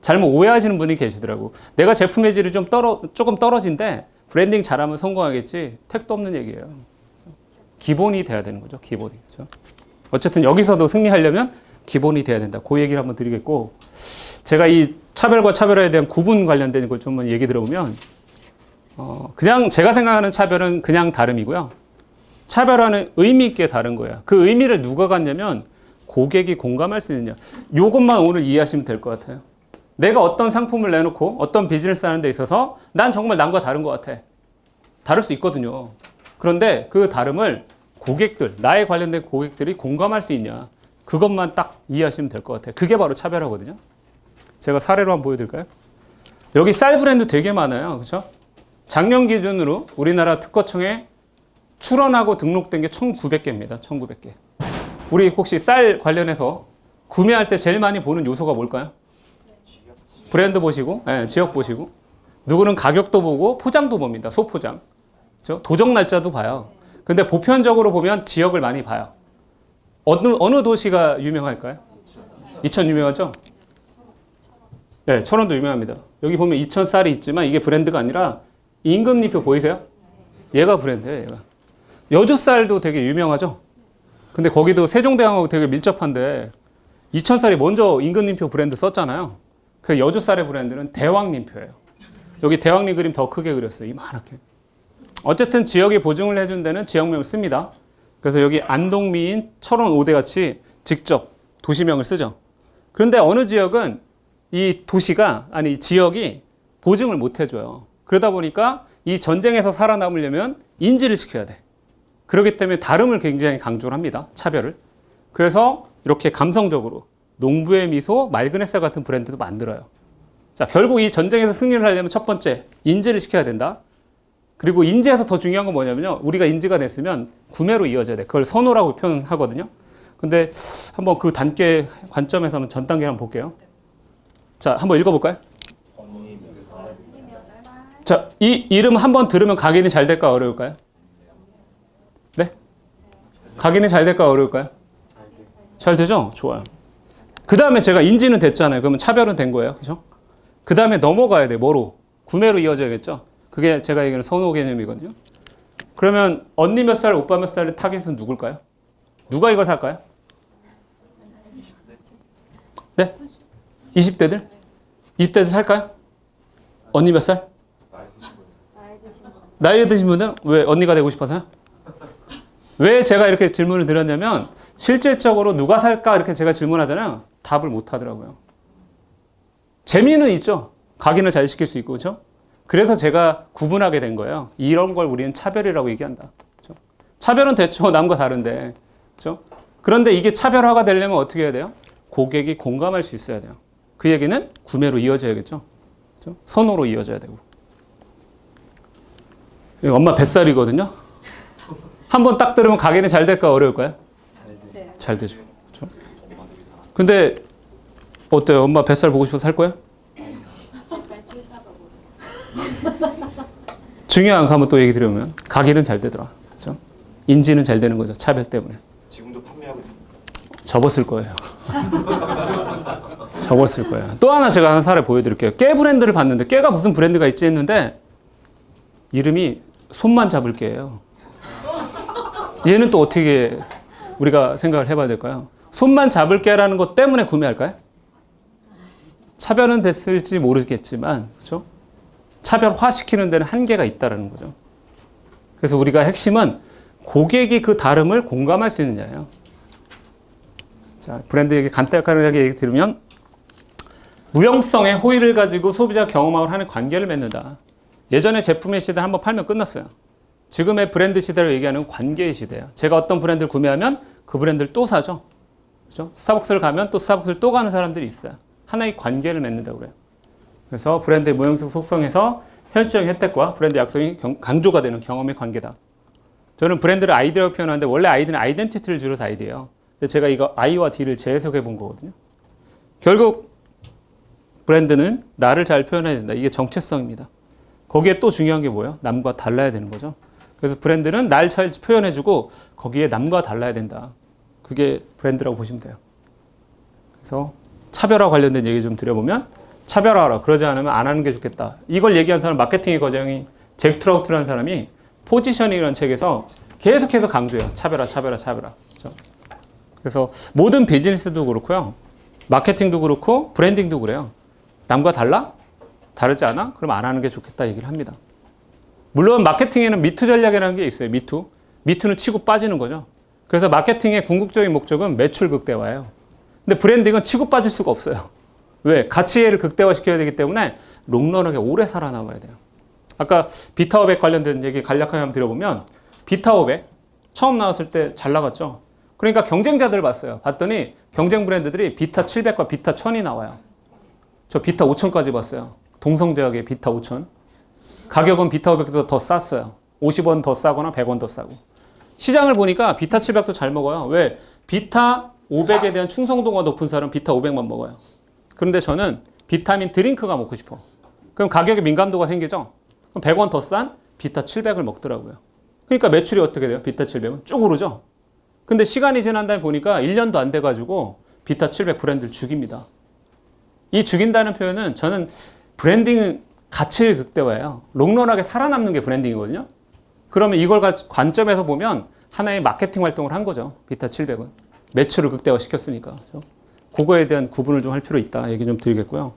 잘못 오해하시는 분이 계시더라고. 내가 제품의 질이 조금 떨어진데 브랜딩 잘하면 성공하겠지. 택도 없는 얘기예요. 기본이 돼야 되는 거죠. 기본이. 그렇죠? 어쨌든 여기서도 승리하려면 기본이 돼야 된다. 그 얘기를 한번 드리겠고, 제가 이 차별과 차별화에 대한 구분 관련된 걸 좀 얘기 들어보면, 그냥 제가 생각하는 차별은 그냥 다름이고요. 차별화는 의미 있게 다른 거예요. 그 의미를 누가 갖냐면 고객이 공감할 수 있느냐. 이것만 오늘 이해하시면 될 것 같아요. 내가 어떤 상품을 내놓고 어떤 비즈니스 하는 데 있어서 난 정말 남과 다른 것 같아. 다를 수 있거든요. 그런데 그 다름을 고객들, 나에 관련된 고객들이 공감할 수 있냐. 그것만 딱 이해하시면 될 것 같아요. 그게 바로 차별화거든요. 제가 사례로 한번 보여드릴까요? 여기 쌀 브랜드 되게 많아요. 그렇죠? 작년 기준으로 우리나라 특허청에 출원하고 등록된 게 1,900개입니다. 1,900개. 우리 혹시 쌀 관련해서 구매할 때 제일 많이 보는 요소가 뭘까요? 브랜드 보시고, 네, 지역 보시고, 누구는 가격도 보고 포장도 봅니다. 소포장. 그렇죠? 도적 날짜도 봐요. 근데 보편적으로 보면 지역을 많이 봐요. 어느 도시가 유명할까요? 이천 유명하죠? 네, 천원도 유명합니다. 여기 보면 이천 쌀이 있지만 이게 브랜드가 아니라 임금님표 보이세요? 얘가 브랜드예요, 얘가. 여주 쌀도 되게 유명하죠? 근데 거기도 세종대왕하고 되게 밀접한데 이천 쌀이 먼저 임금님표 브랜드 썼잖아요. 그 여주 쌀의 브랜드는 대왕님표예요. 여기 대왕님 그림 더 크게 그렸어요. 이만하게. 어쨌든 지역에 보증을 해준 데는 지역명을 씁니다. 그래서 여기 안동미인 철원 5대 같이 직접 도시명을 쓰죠. 그런데 어느 지역은 이 도시가, 아니 이 지역이 보증을 못 해줘요. 그러다 보니까 이 전쟁에서 살아남으려면 인지를 시켜야 돼. 그렇기 때문에 다름을 굉장히 강조를 합니다. 차별을. 그래서 이렇게 감성적으로 농부의 미소, 맑은 햇살 같은 브랜드도 만들어요. 자, 결국 이 전쟁에서 승리를 하려면 첫 번째, 인지를 시켜야 된다. 그리고 인지에서 더 중요한 건 뭐냐면요. 우리가 인지가 됐으면 구매로 이어져야 돼. 그걸 선호라고 표현하거든요. 근데 한번 그 단계 관점에서 한번 전 단계 한번 볼게요. 자, 한번 읽어볼까요? 자, 이 이름 한번 들으면 각인이 잘 될까 어려울까요? 네? 각인이 잘 될까 어려울까요? 잘 되죠? 좋아요. 그 다음에 제가 인지는 됐잖아요. 그러면 차별은 된 거예요. 그죠? 그 다음에 넘어가야 돼. 뭐로? 구매로 이어져야겠죠? 그게 제가 얘기하는 선호 개념이거든요. 그러면 언니 몇 살, 오빠 몇 살의 타겟은 누굴까요? 누가 이걸 살까요? 네? 20대들? 20대들 살까요? 언니 몇 살? 나이 드신 분은 왜 언니가 되고 싶어서요? 왜 제가 이렇게 질문을 드렸냐면 실질적으로 누가 살까 이렇게 제가 질문하잖아요. 답을 못 하더라고요. 재미는 있죠. 각인을 잘 시킬 수 있고, 그렇죠? 그래서 제가 구분하게 된 거예요. 이런 걸 우리는 차별이라고 얘기한다. 그렇죠? 차별은 됐죠. 남과 다른데. 그렇죠? 그런데 이게 차별화가 되려면 어떻게 해야 돼요? 고객이 공감할 수 있어야 돼요. 그 얘기는 구매로 이어져야겠죠. 그렇죠? 선호로 이어져야 되고. 엄마 뱃살이거든요. 한번 딱 들으면 각인이 잘 될까 어려울까요? 네. 잘 되죠. 그렇죠? 근데 어때요? 엄마 뱃살 보고 싶어서 살 거야? 중요한 거 한번 또 얘기 드리면 각인은 잘 되더라. 그렇죠? 인지는 잘 되는 거죠. 차별 때문에. 지금도 판매하고 있습니다. 접었을 거예요. 접었을 거예요. 또 하나 제가 한 사례 보여드릴게요. 깨 브랜드를 봤는데 깨가 무슨 브랜드가 있지 했는데 이름이 손만 잡을 깨예요. 얘는 또 어떻게 우리가 생각을 해봐야 될까요? 손만 잡을 깨라는 것 때문에 구매할까요? 차별은 됐을지 모르겠지만, 그렇죠? 차별화시키는 데는 한계가 있다는 거죠. 그래서 우리가 핵심은 고객이 그 다름을 공감할 수 있느냐예요. 자, 브랜드 얘기 간단하게 얘기 들으면 무형성의 호의를 가지고 소비자 경험하고 하는 관계를 맺는다. 예전에 제품의 시대는 한번 팔면 끝났어요. 지금의 브랜드 시대를 얘기하는 관계의 시대예요. 제가 어떤 브랜드를 구매하면 그 브랜드를 또 사죠. 그렇죠? 스타벅스를 가면 또 스타벅스를 또 가는 사람들이 있어요. 하나의 관계를 맺는다고 그래요. 그래서 브랜드의 무형성 속성에서 현실적인 혜택과 브랜드 약속이 강조가 되는 경험의 관계다. 저는 브랜드를 아이디라고 표현하는데 원래 아이디는 아이덴티티를 줄여서 아이디예요. 근데 제가 이거 I와 D를 재해석해 본 거거든요. 결국 브랜드는 나를 잘 표현해야 된다. 이게 정체성입니다. 거기에 또 중요한 게 뭐예요? 남과 달라야 되는 거죠. 그래서 브랜드는 날 잘 표현해주고 거기에 남과 달라야 된다. 그게 브랜드라고 보시면 돼요. 그래서 차별화 관련된 얘기 좀 드려보면 차별화하라. 그러지 않으면 안 하는 게 좋겠다. 이걸 얘기한 사람 마케팅의 거장이 잭 트라우트라는 사람이 포지셔닝이라는 책에서 계속해서 강조해요. 차별화. 그렇죠? 그래서 모든 비즈니스도 그렇고요. 마케팅도 그렇고 브랜딩도 그래요. 남과 달라? 다르지 않아? 그럼 안 하는 게 좋겠다 얘기를 합니다. 물론 마케팅에는 미투 전략이라는 게 있어요. 미투는 치고 빠지는 거죠. 그래서 마케팅의 궁극적인 목적은 매출 극대화예요. 근데 브랜딩은 치고 빠질 수가 없어요. 왜? 가치를 극대화시켜야 되기 때문에 롱런하게 오래 살아남아야 돼요. 아까 비타500 관련된 얘기 간략하게 한번 들어보면 비타500 처음 나왔을 때 잘 나갔죠. 그러니까 경쟁자들을 봤어요. 봤더니 경쟁 브랜드들이 비타700과 비타1000이 나와요. 저 비타5000까지 봤어요. 동성제약의 비타5000. 가격은 비타500보다 더 쌌어요. 50원 더 싸거나 100원 더 싸고. 시장을 보니까 비타700도 잘 먹어요. 왜? 비타500에 대한 충성도가 높은 사람은 비타500만 먹어요. 그런데 저는 비타민 드링크가 먹고 싶어. 그럼 가격에 민감도가 생기죠? 그럼 100원 더 싼 비타700을 먹더라고요. 그러니까 매출이 어떻게 돼요? 비타700은 쭉 오르죠? 근데 시간이 지난 다음에 보니까 1년도 안 돼가지고 비타700 브랜드를 죽입니다. 이 죽인다는 표현은 저는 브랜딩은 가치를 극대화해요. 롱런하게 살아남는 게 브랜딩이거든요. 그러면 이걸 관점에서 보면 하나의 마케팅 활동을 한 거죠. 비타700은. 매출을 극대화시켰으니까. 그렇죠? 그거에 대한 구분을 좀 할 필요 있다. 얘기 좀 드리겠고요.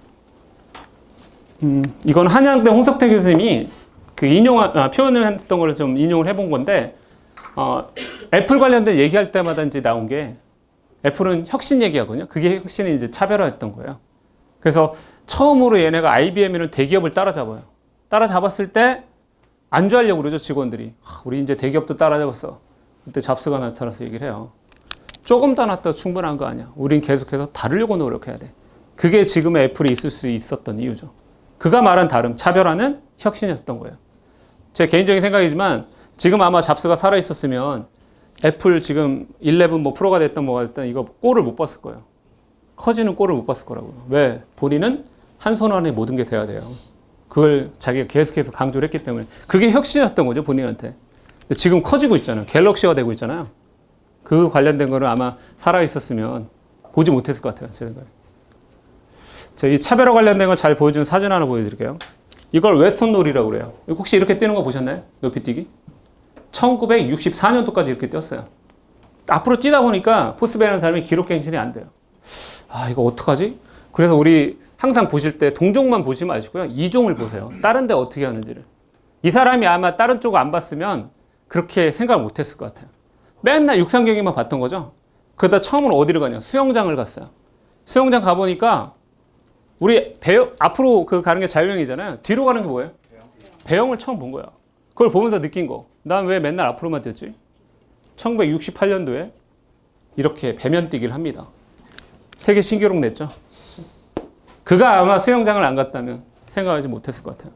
이건 한양대 홍석태 교수님이 그 표현을 했던 걸 좀 인용을 해본 건데, 애플 관련된 얘기할 때마다 이제 나온 게 애플은 혁신 얘기하거든요. 그게 혁신이 이제 차별화했던 거예요. 그래서 처음으로 얘네가 IBM이라는 대기업을 따라잡아요. 따라잡았을 때 안주하려고 그러죠, 직원들이. 우리 이제 대기업도 따라잡았어. 그때 잡스가 나타나서 얘기를 해요. 조금 더 낫다 충분한 거 아니야. 우린 계속해서 다르려고 노력해야 돼. 그게 지금의 애플이 있을 수 있었던 이유죠. 그가 말한 다름, 차별화는 혁신이었던 거예요. 제 개인적인 생각이지만 지금 아마 잡스가 살아있었으면 애플 지금 11 뭐 프로가 됐던 뭐가 됐던 이거 꼴을 못 봤을 거예요. 커지는 꼴을 못 봤을 거라고요. 왜? 본인은 한 손 안에 모든 게 돼야 돼요. 그걸 자기가 계속해서 강조를 했기 때문에. 그게 혁신이었던 거죠, 본인한테. 근데 지금 커지고 있잖아요. 갤럭시가 되고 있잖아요. 그 관련된 거는 아마 살아있었으면 보지 못했을 것 같아요, 제 생각에. 제가 이 차별화 관련된 걸 잘 보여주는 사진 하나 보여드릴게요. 이걸 웨스턴 롤이라고 그래요. 혹시 이렇게 뛰는 거 보셨나요? 높이뛰기? 1964년도까지 이렇게 뛰었어요. 앞으로 뛰다 보니까 포스베라는 사람이 기록갱신이 안 돼요. 이거 어떡하지? 그래서 우리 항상 보실 때 동종만 보지 마시고요. 이종을 보세요. 다른 데 어떻게 하는지를. 이 사람이 아마 다른 쪽 안 봤으면 그렇게 생각을 못 했을 것 같아요. 맨날 육상 경기만 봤던 거죠. 그러다 처음으로 어디를 가냐? 수영장을 갔어요. 수영장 가보니까 우리 앞으로 가는 게 자유형이잖아요. 뒤로 가는 게 뭐예요? 배영을 처음 본 거야. 그걸 보면서 느낀 거. 난 왜 맨날 앞으로만 뛰었지? 1968년도에 이렇게 배면 뛰기를 합니다. 세계 신기록 냈죠. 그가 아마 수영장을 안 갔다면 생각하지 못했을 것 같아요.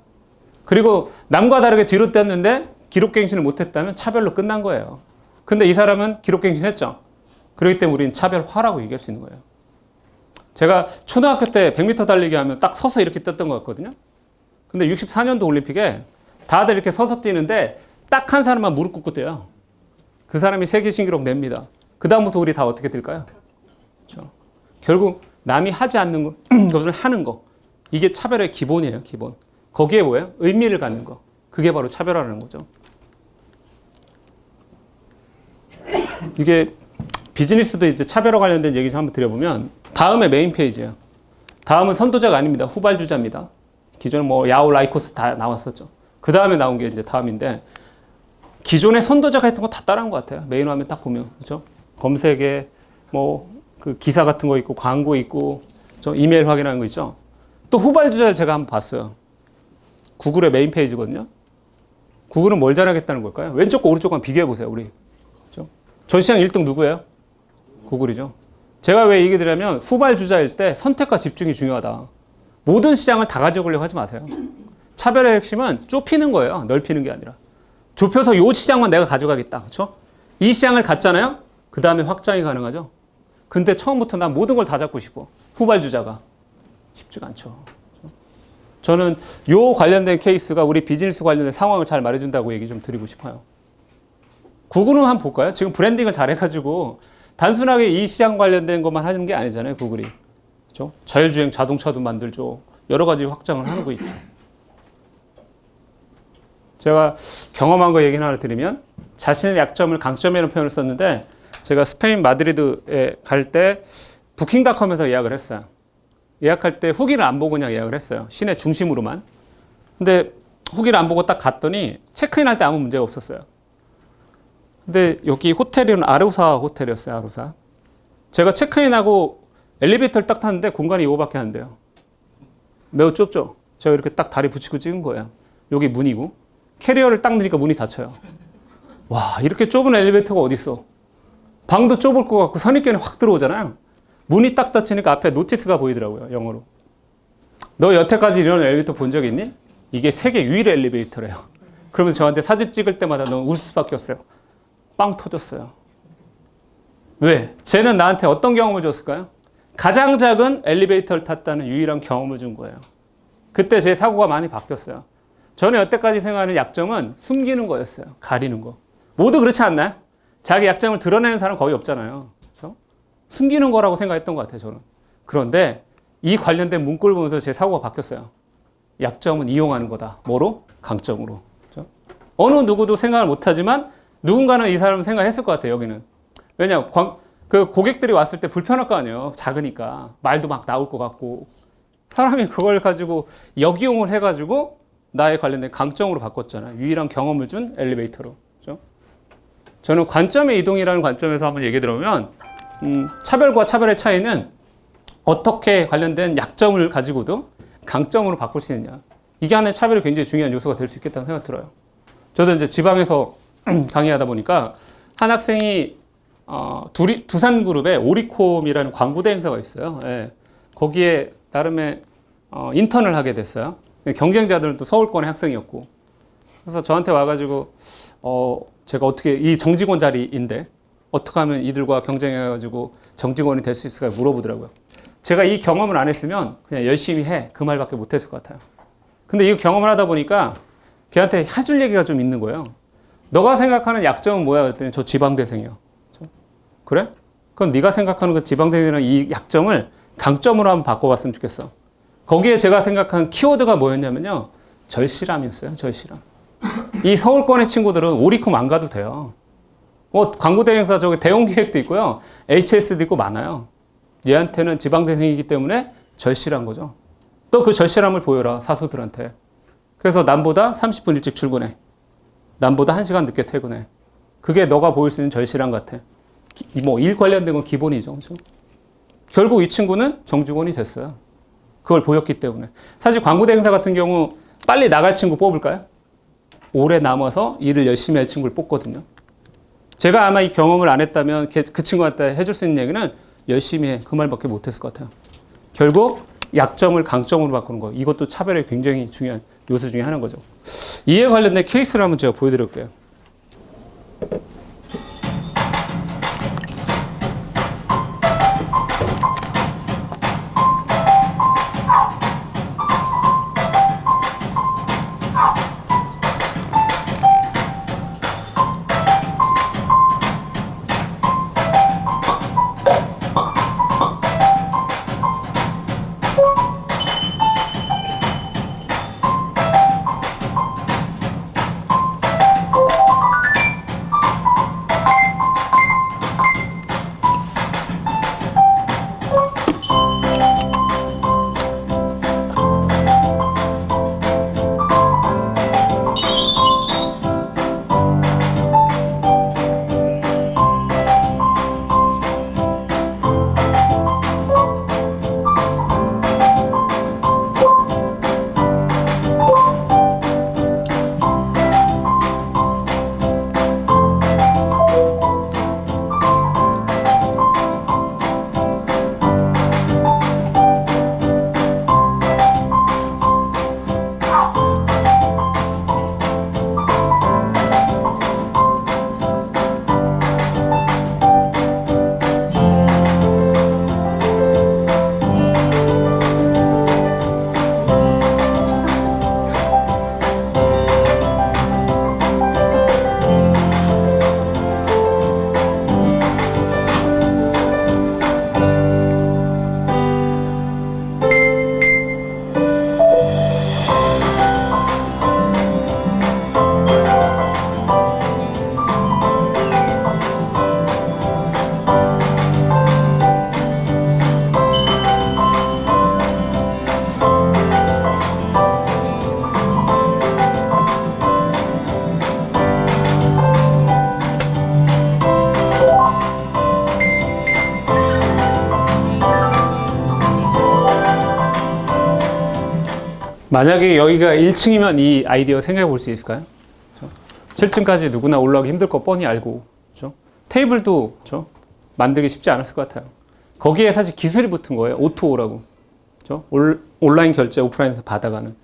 그리고 남과 다르게 뒤로 뛰었는데 기록갱신을 못했다면 차별로 끝난 거예요. 근데 이 사람은 기록갱신했죠. 그렇기 때문에 우리는 차별화라고 얘기할 수 있는 거예요. 제가 초등학교 때 100m 달리기 하면 딱 서서 이렇게 뛰었던 것 같거든요. 근데 64년도 올림픽에 다들 이렇게 서서 뛰는데 딱 한 사람만 무릎 꿇고 뛰어요. 그 사람이 세계 신기록 냅니다. 그 다음부터 우리 다 어떻게 뛸까요? 그렇죠? 결국 남이 하지 않는 것을 하는 거. 이게 차별의 기본이에요, 기본. 거기에 뭐예요? 의미를 갖는 거. 그게 바로 차별화라는 거죠. 이게 비즈니스도 이제 차별화 관련된 얘기 좀 한번 드려보면 다음에 메인 페이지예요. 다음은 선도자가 아닙니다. 후발주자입니다. 기존에 뭐 야오, 라이코스 다 나왔었죠. 그 다음에 나온 게 이제 다음인데 기존의 선도자가 했던 거 다 따라한 것 같아요. 메인 화면 딱 보면. 그죠? 검색에 뭐 그 기사 같은 거 있고 광고 있고 저 이메일 확인하는 거 있죠. 또 후발주자를 제가 한번 봤어요. 구글의 메인 페이지거든요. 구글은 뭘 잘하겠다는 걸까요? 왼쪽과 오른쪽과 비교해 보세요. 우리. 그죠? 전 시장 1등 누구예요? 구글이죠. 제가 왜 얘기 드리냐면 후발주자일 때 선택과 집중이 중요하다. 모든 시장을 다 가져오려고 하지 마세요. 차별의 핵심은 좁히는 거예요. 넓히는 게 아니라. 좁혀서 요 시장만 내가 가져가겠다. 그렇죠? 이 시장을 갖잖아요. 그 다음에 확장이 가능하죠. 근데 처음부터 난 모든 걸 다 잡고 싶어. 후발주자가. 쉽지가 않죠. 저는 요 관련된 케이스가 우리 비즈니스 관련된 상황을 잘 말해준다고 얘기 좀 드리고 싶어요. 구글은 한번 볼까요? 지금 브랜딩을 잘 해가지고 단순하게 이 시장 관련된 것만 하는 게 아니잖아요. 구글이. 그렇죠? 자율주행 자동차도 만들죠. 여러 가지 확장을 하는 거 있죠. 제가 경험한 거 얘기 하나 드리면 자신의 약점을 강점이라는 표현을 썼는데 제가 스페인 마드리드에 갈 때 부킹닷컴에서 예약을 했어요. 예약할 때 후기를 안 보고 그냥 예약을 했어요. 시내 중심으로만. 근데 후기를 안 보고 딱 갔더니 체크인할 때 아무 문제가 없었어요. 근데 여기 호텔은 아로사 호텔이었어요. 아로사. 제가 체크인하고 엘리베이터를 딱 탔는데 공간이 이거밖에 안 돼요. 매우 좁죠. 제가 이렇게 딱 다리 붙이고 찍은 거예요. 여기 문이고 캐리어를 딱 넣으니까 문이 닫혀요. 와, 이렇게 좁은 엘리베이터가 어디 있어? 방도 좁을 것 같고 선입견이 확 들어오잖아요. 문이 딱 닫히니까 앞에 노티스가 보이더라고요. 영어로. 너 여태까지 이런 엘리베이터 본 적 있니? 이게 세계 유일의 엘리베이터래요. 그러면서 저한테 사진 찍을 때마다 너무 웃을 수밖에 없어요. 빵 터졌어요. 왜? 쟤는 나한테 어떤 경험을 줬을까요? 가장 작은 엘리베이터를 탔다는 유일한 경험을 준 거예요. 그때 제 사고가 많이 바뀌었어요. 저는 여태까지 생각하는 약점은 숨기는 거였어요. 가리는 거. 모두 그렇지 않나요? 자기 약점을 드러내는 사람 거의 없잖아요. 그렇죠? 숨기는 거라고 생각했던 것 같아요. 저는. 그런데 이 관련된 문구를 보면서 제 사고가 바뀌었어요. 약점은 이용하는 거다. 뭐로? 강점으로. 그렇죠? 어느 누구도 생각을 못하지만 누군가는 이 사람은 생각했을 것 같아요. 여기는. 왜냐? 그 고객들이 왔을 때 불편할 거 아니에요. 작으니까. 말도 막 나올 것 같고. 사람이 그걸 가지고 역이용을 해가지고 나에 관련된 강점으로 바꿨잖아요. 유일한 경험을 준 엘리베이터로. 그렇죠? 저는 관점의 이동이라는 관점에서 한번 얘기 들어보면 차별과 차별의 차이는 어떻게 관련된 약점을 가지고도 강점으로 바꿀 수 있느냐. 이게 하나의 차별이 굉장히 중요한 요소가 될 수 있겠다는 생각이 들어요. 저도 이제 지방에서 강의하다 보니까 한 학생이 두산그룹에 오리콤이라는 광고대 행사가 있어요. 예. 거기에 나름의 인턴을 하게 됐어요. 경쟁자들은 또 서울권의 학생이었고. 그래서 저한테 와가지고 제가 어떻게 이 정직원 자리인데 어떻게 하면 이들과 경쟁해가지고 정직원이 될 수 있을까 물어보더라고요. 제가 이 경험을 안 했으면 그냥 열심히 해 그 말밖에 못했을 것 같아요. 근데 이 경험을 하다 보니까 걔한테 해줄 얘기가 좀 있는 거예요. 너가 생각하는 약점은 뭐야? 그랬더니 저 지방대생이요. 그래? 그럼 네가 생각하는 그 지방대생이랑 이 약점을 강점으로 한번 바꿔봤으면 좋겠어. 거기에 제가 생각한 키워드가 뭐였냐면요. 절실함이었어요. 절실함. 이 서울권의 친구들은 오리콤 안 가도 돼요. 광고대 행사 저기 대형기획도 있고요. HS도 있고 많아요. 얘한테는 지방대생이기 때문에 절실한 거죠. 또 그 절실함을 보여라. 사수들한테. 그래서 남보다 30분 일찍 출근해. 남보다 1시간 늦게 퇴근해. 그게 너가 보일 수 있는 절실함 같아. 뭐 일 관련된 건 기본이죠. 그렇죠? 결국 이 친구는 정직원이 됐어요. 그걸 보였기 때문에. 사실 광고대 행사 같은 경우 빨리 나갈 친구 뽑을까요? 오래 남아서 일을 열심히 할 친구를 뽑거든요. 제가 아마 이 경험을 안 했다면 그 친구한테 해줄 수 있는 얘기는 열심히 해. 그 말밖에 못했을 것 같아요. 결국 약점을 강점으로 바꾸는 거. 이것도 차별의 굉장히 중요한 요소 중에 하나인 거죠. 이에 관련된 케이스를 한번 제가 보여드릴게요. 만약에 여기가 1층이면 이 아이디어 생각해 볼 수 있을까요? 7층까지 누구나 올라가기 힘들 거 뻔히 알고, 그렇죠? 테이블도 그렇죠? 만들기 쉽지 않았을 것 같아요. 거기에 사실 기술이 붙은 거예요. O2O라고. 그렇죠? 온라인 결제 오프라인에서 받아가는.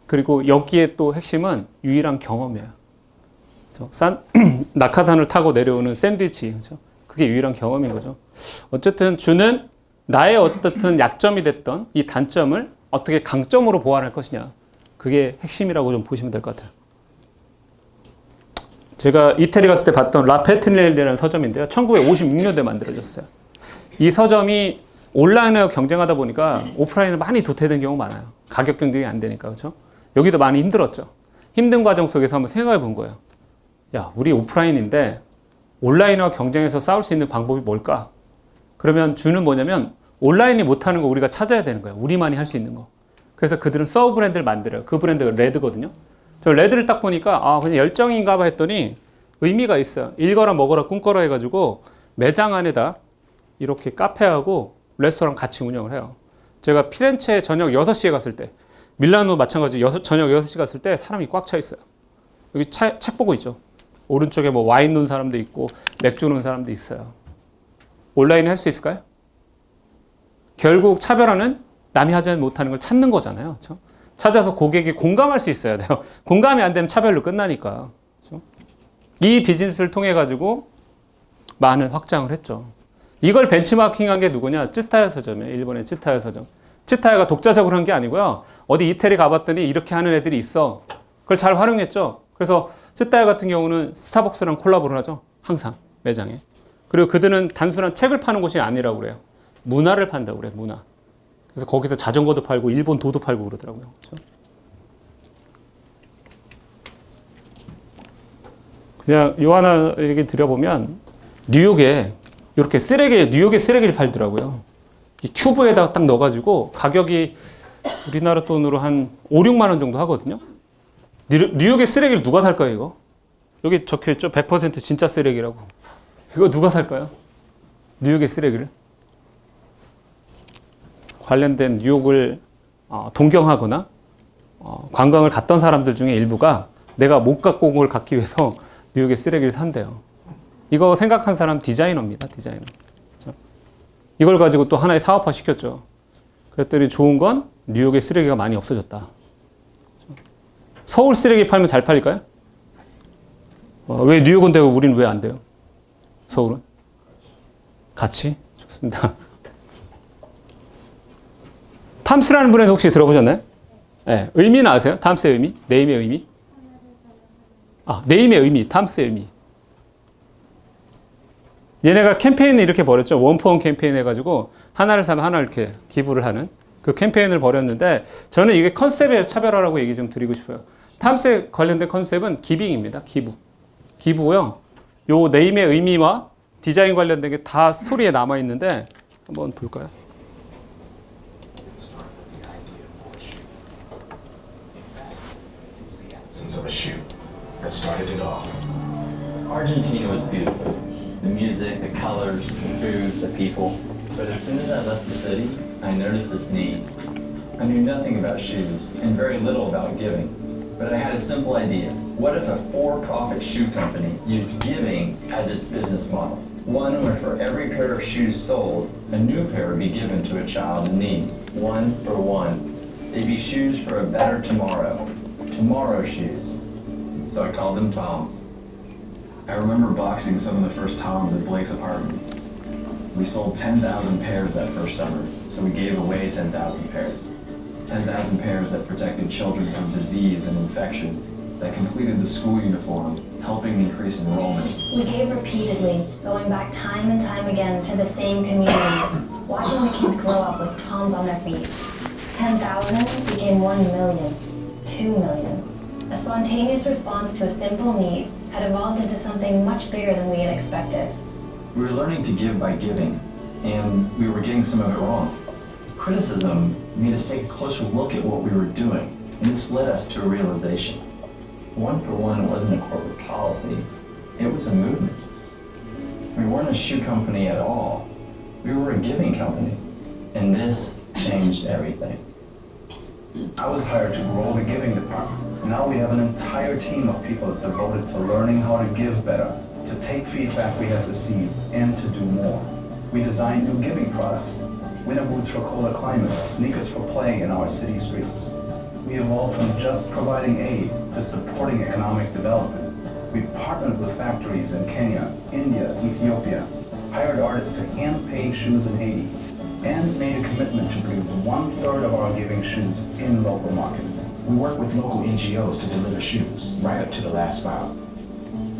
그리고 여기에 또 핵심은 유일한 경험이에요. 그렇죠? 낙하산을 타고 내려오는 샌드위치. 그렇죠? 그게 유일한 경험인 거죠. 어쨌든 주는 나의 어떻든 약점이 됐던 이 단점을 어떻게 강점으로 보완할 것이냐. 그게 핵심이라고 좀 보시면 될 것 같아요. 제가 이태리 갔을 때 봤던 라페티넬리라는 서점인데요. 1956년도에 만들어졌어요. 이 서점이 온라인하고 경쟁하다 보니까 오프라인을 많이 도태된 경우가 많아요. 가격 경쟁이 안 되니까. 그렇죠? 여기도 많이 힘들었죠. 힘든 과정 속에서 한번 생각해 본 거예요. 야, 우리 오프라인인데 온라인과 경쟁해서 싸울 수 있는 방법이 뭘까? 그러면 주는 뭐냐면 온라인이 못하는 거 우리가 찾아야 되는 거예요. 우리만이 할 수 있는 거. 그래서 그들은 서브 브랜드를 만들어요. 그 브랜드가 레드거든요. 저 레드를 딱 보니까 그냥 열정인가 봐 했더니 의미가 있어요. 읽어라 먹어라 꿈꿔라 해가지고 매장 안에다 이렇게 카페하고 레스토랑 같이 운영을 해요. 제가 피렌체 저녁 6시에 갔을 때 밀라노 마찬가지 저녁 6시 갔을 때 사람이 꽉 차 있어요. 여기 책 보고 있죠. 오른쪽에 뭐 와인 놓은 사람도 있고 맥주 놓은 사람도 있어요. 온라인 할 수 있을까요? 결국 차별화는 남이 하지 못하는 걸 찾는 거잖아요. 그렇죠? 찾아서 고객이 공감할 수 있어야 돼요. 공감이 안 되면 차별로 끝나니까. 그렇죠? 이 비즈니스를 통해 가지고 많은 확장을 했죠. 이걸 벤치마킹한 게 누구냐? 쯔타야 서점이에요. 일본의 쯔타야 서점. 쯔타야가 독자적으로 한 게 아니고요. 어디 이태리 가봤더니 이렇게 하는 애들이 있어. 그걸 잘 활용했죠. 그래서 쯔타야 같은 경우는 스타벅스랑 콜라보를 하죠. 항상 매장에. 그리고 그들은 단순한 책을 파는 곳이 아니라고 그래요. 문화를 판다고 그래요. 문화. 그래서 거기서 자전거도 팔고 일본 도도 팔고 그러더라고요. 그렇죠? 그냥 요 하나 얘기 드려보면 뉴욕에 이렇게 뉴욕에 쓰레기를 팔더라고요. 이 큐브에다가 딱 넣어가지고 가격이 우리나라 돈으로 한 5, 6만 원 정도 하거든요. 뉴욕의 쓰레기를 누가 살까요, 이거? 여기 적혀있죠? 100% 진짜 쓰레기라고. 이거 누가 살까요? 뉴욕의 쓰레기를? 관련된 뉴욕을 동경하거나 관광을 갔던 사람들 중에 일부가 내가 못 갖고 온 걸 갖기 위해서 뉴욕의 쓰레기를 산대요. 이거 생각한 사람 디자이너입니다. 디자이너. 그렇죠? 이걸 가지고 또 하나의 사업화 시켰죠. 그랬더니 좋은 건 뉴욕의 쓰레기가 많이 없어졌다. 그렇죠? 서울 쓰레기 팔면 잘 팔릴까요? 왜 뉴욕은 되고 우리는 왜 안 돼요? 서울은? 같이? 좋습니다. 탐스라는 브랜드 혹시 들어보셨나요? 네, 의미는 아세요? 탐스의 의미? 네임의 의미? 네임의 의미, 탐스의 의미. 얘네가 캠페인을 이렇게 벌였죠. 원포원 캠페인 해가지고 하나를 사면 하나 이렇게 기부를 하는 그 캠페인을 벌였는데 저는 이게 컨셉의 차별화라고 얘기 좀 드리고 싶어요. 탐스에 관련된 컨셉은 기빙입니다. 기부고요. 요 네임의 의미와 디자인 관련된 게 다 스토리에 남아있는데 한번 볼까요? Of a shoe that started it all. Argentina was beautiful. The music, the colors, the food, the people. But as soon as I left the city, I noticed this need. I knew nothing about shoes and very little about giving. But I had a simple idea. What if a for-profit shoe company used giving as its business model? One where for every pair of shoes sold, a new pair would be given to a child in need. One for one. They'd be shoes for a better tomorrow. Tomorrow shoes. So I called them Toms. I remember boxing some of the first Toms at Blake's apartment. We sold 10,000 pairs that first summer, so we gave away 10,000 pairs. 10,000 pairs that protected children from disease and infection, that completed the school uniform, helping increase enrollment. We gave repeatedly, going back time and time again to the same communities, watching the kids grow up with Toms on their feet. 10,000 became 1 million. 2 million. A spontaneous response to a simple need had evolved into something much bigger than we had expected. We were learning to give by giving, and we were getting some of it wrong. Criticism made us take a closer look at what we were doing, and this led us to a realization. One for one wasn't a corporate policy, it was a movement. We weren't a shoe company at all. We were a giving company, and this changed everything. I was hired to grow the giving department. Now we have an entire team of people devoted to learning how to give better, to take feedback we have received, and to do more. We design new giving products, winter boots for colder climates, sneakers for play in our city streets. We evolved from just providing aid to supporting economic development. We partnered with factories in Kenya, India, Ethiopia, hired artists to hand-paint shoes in Haiti, and made a commitment to produce 1/3 of our giving shoes in local markets. We work with local NGOs to deliver shoes right up to the last mile.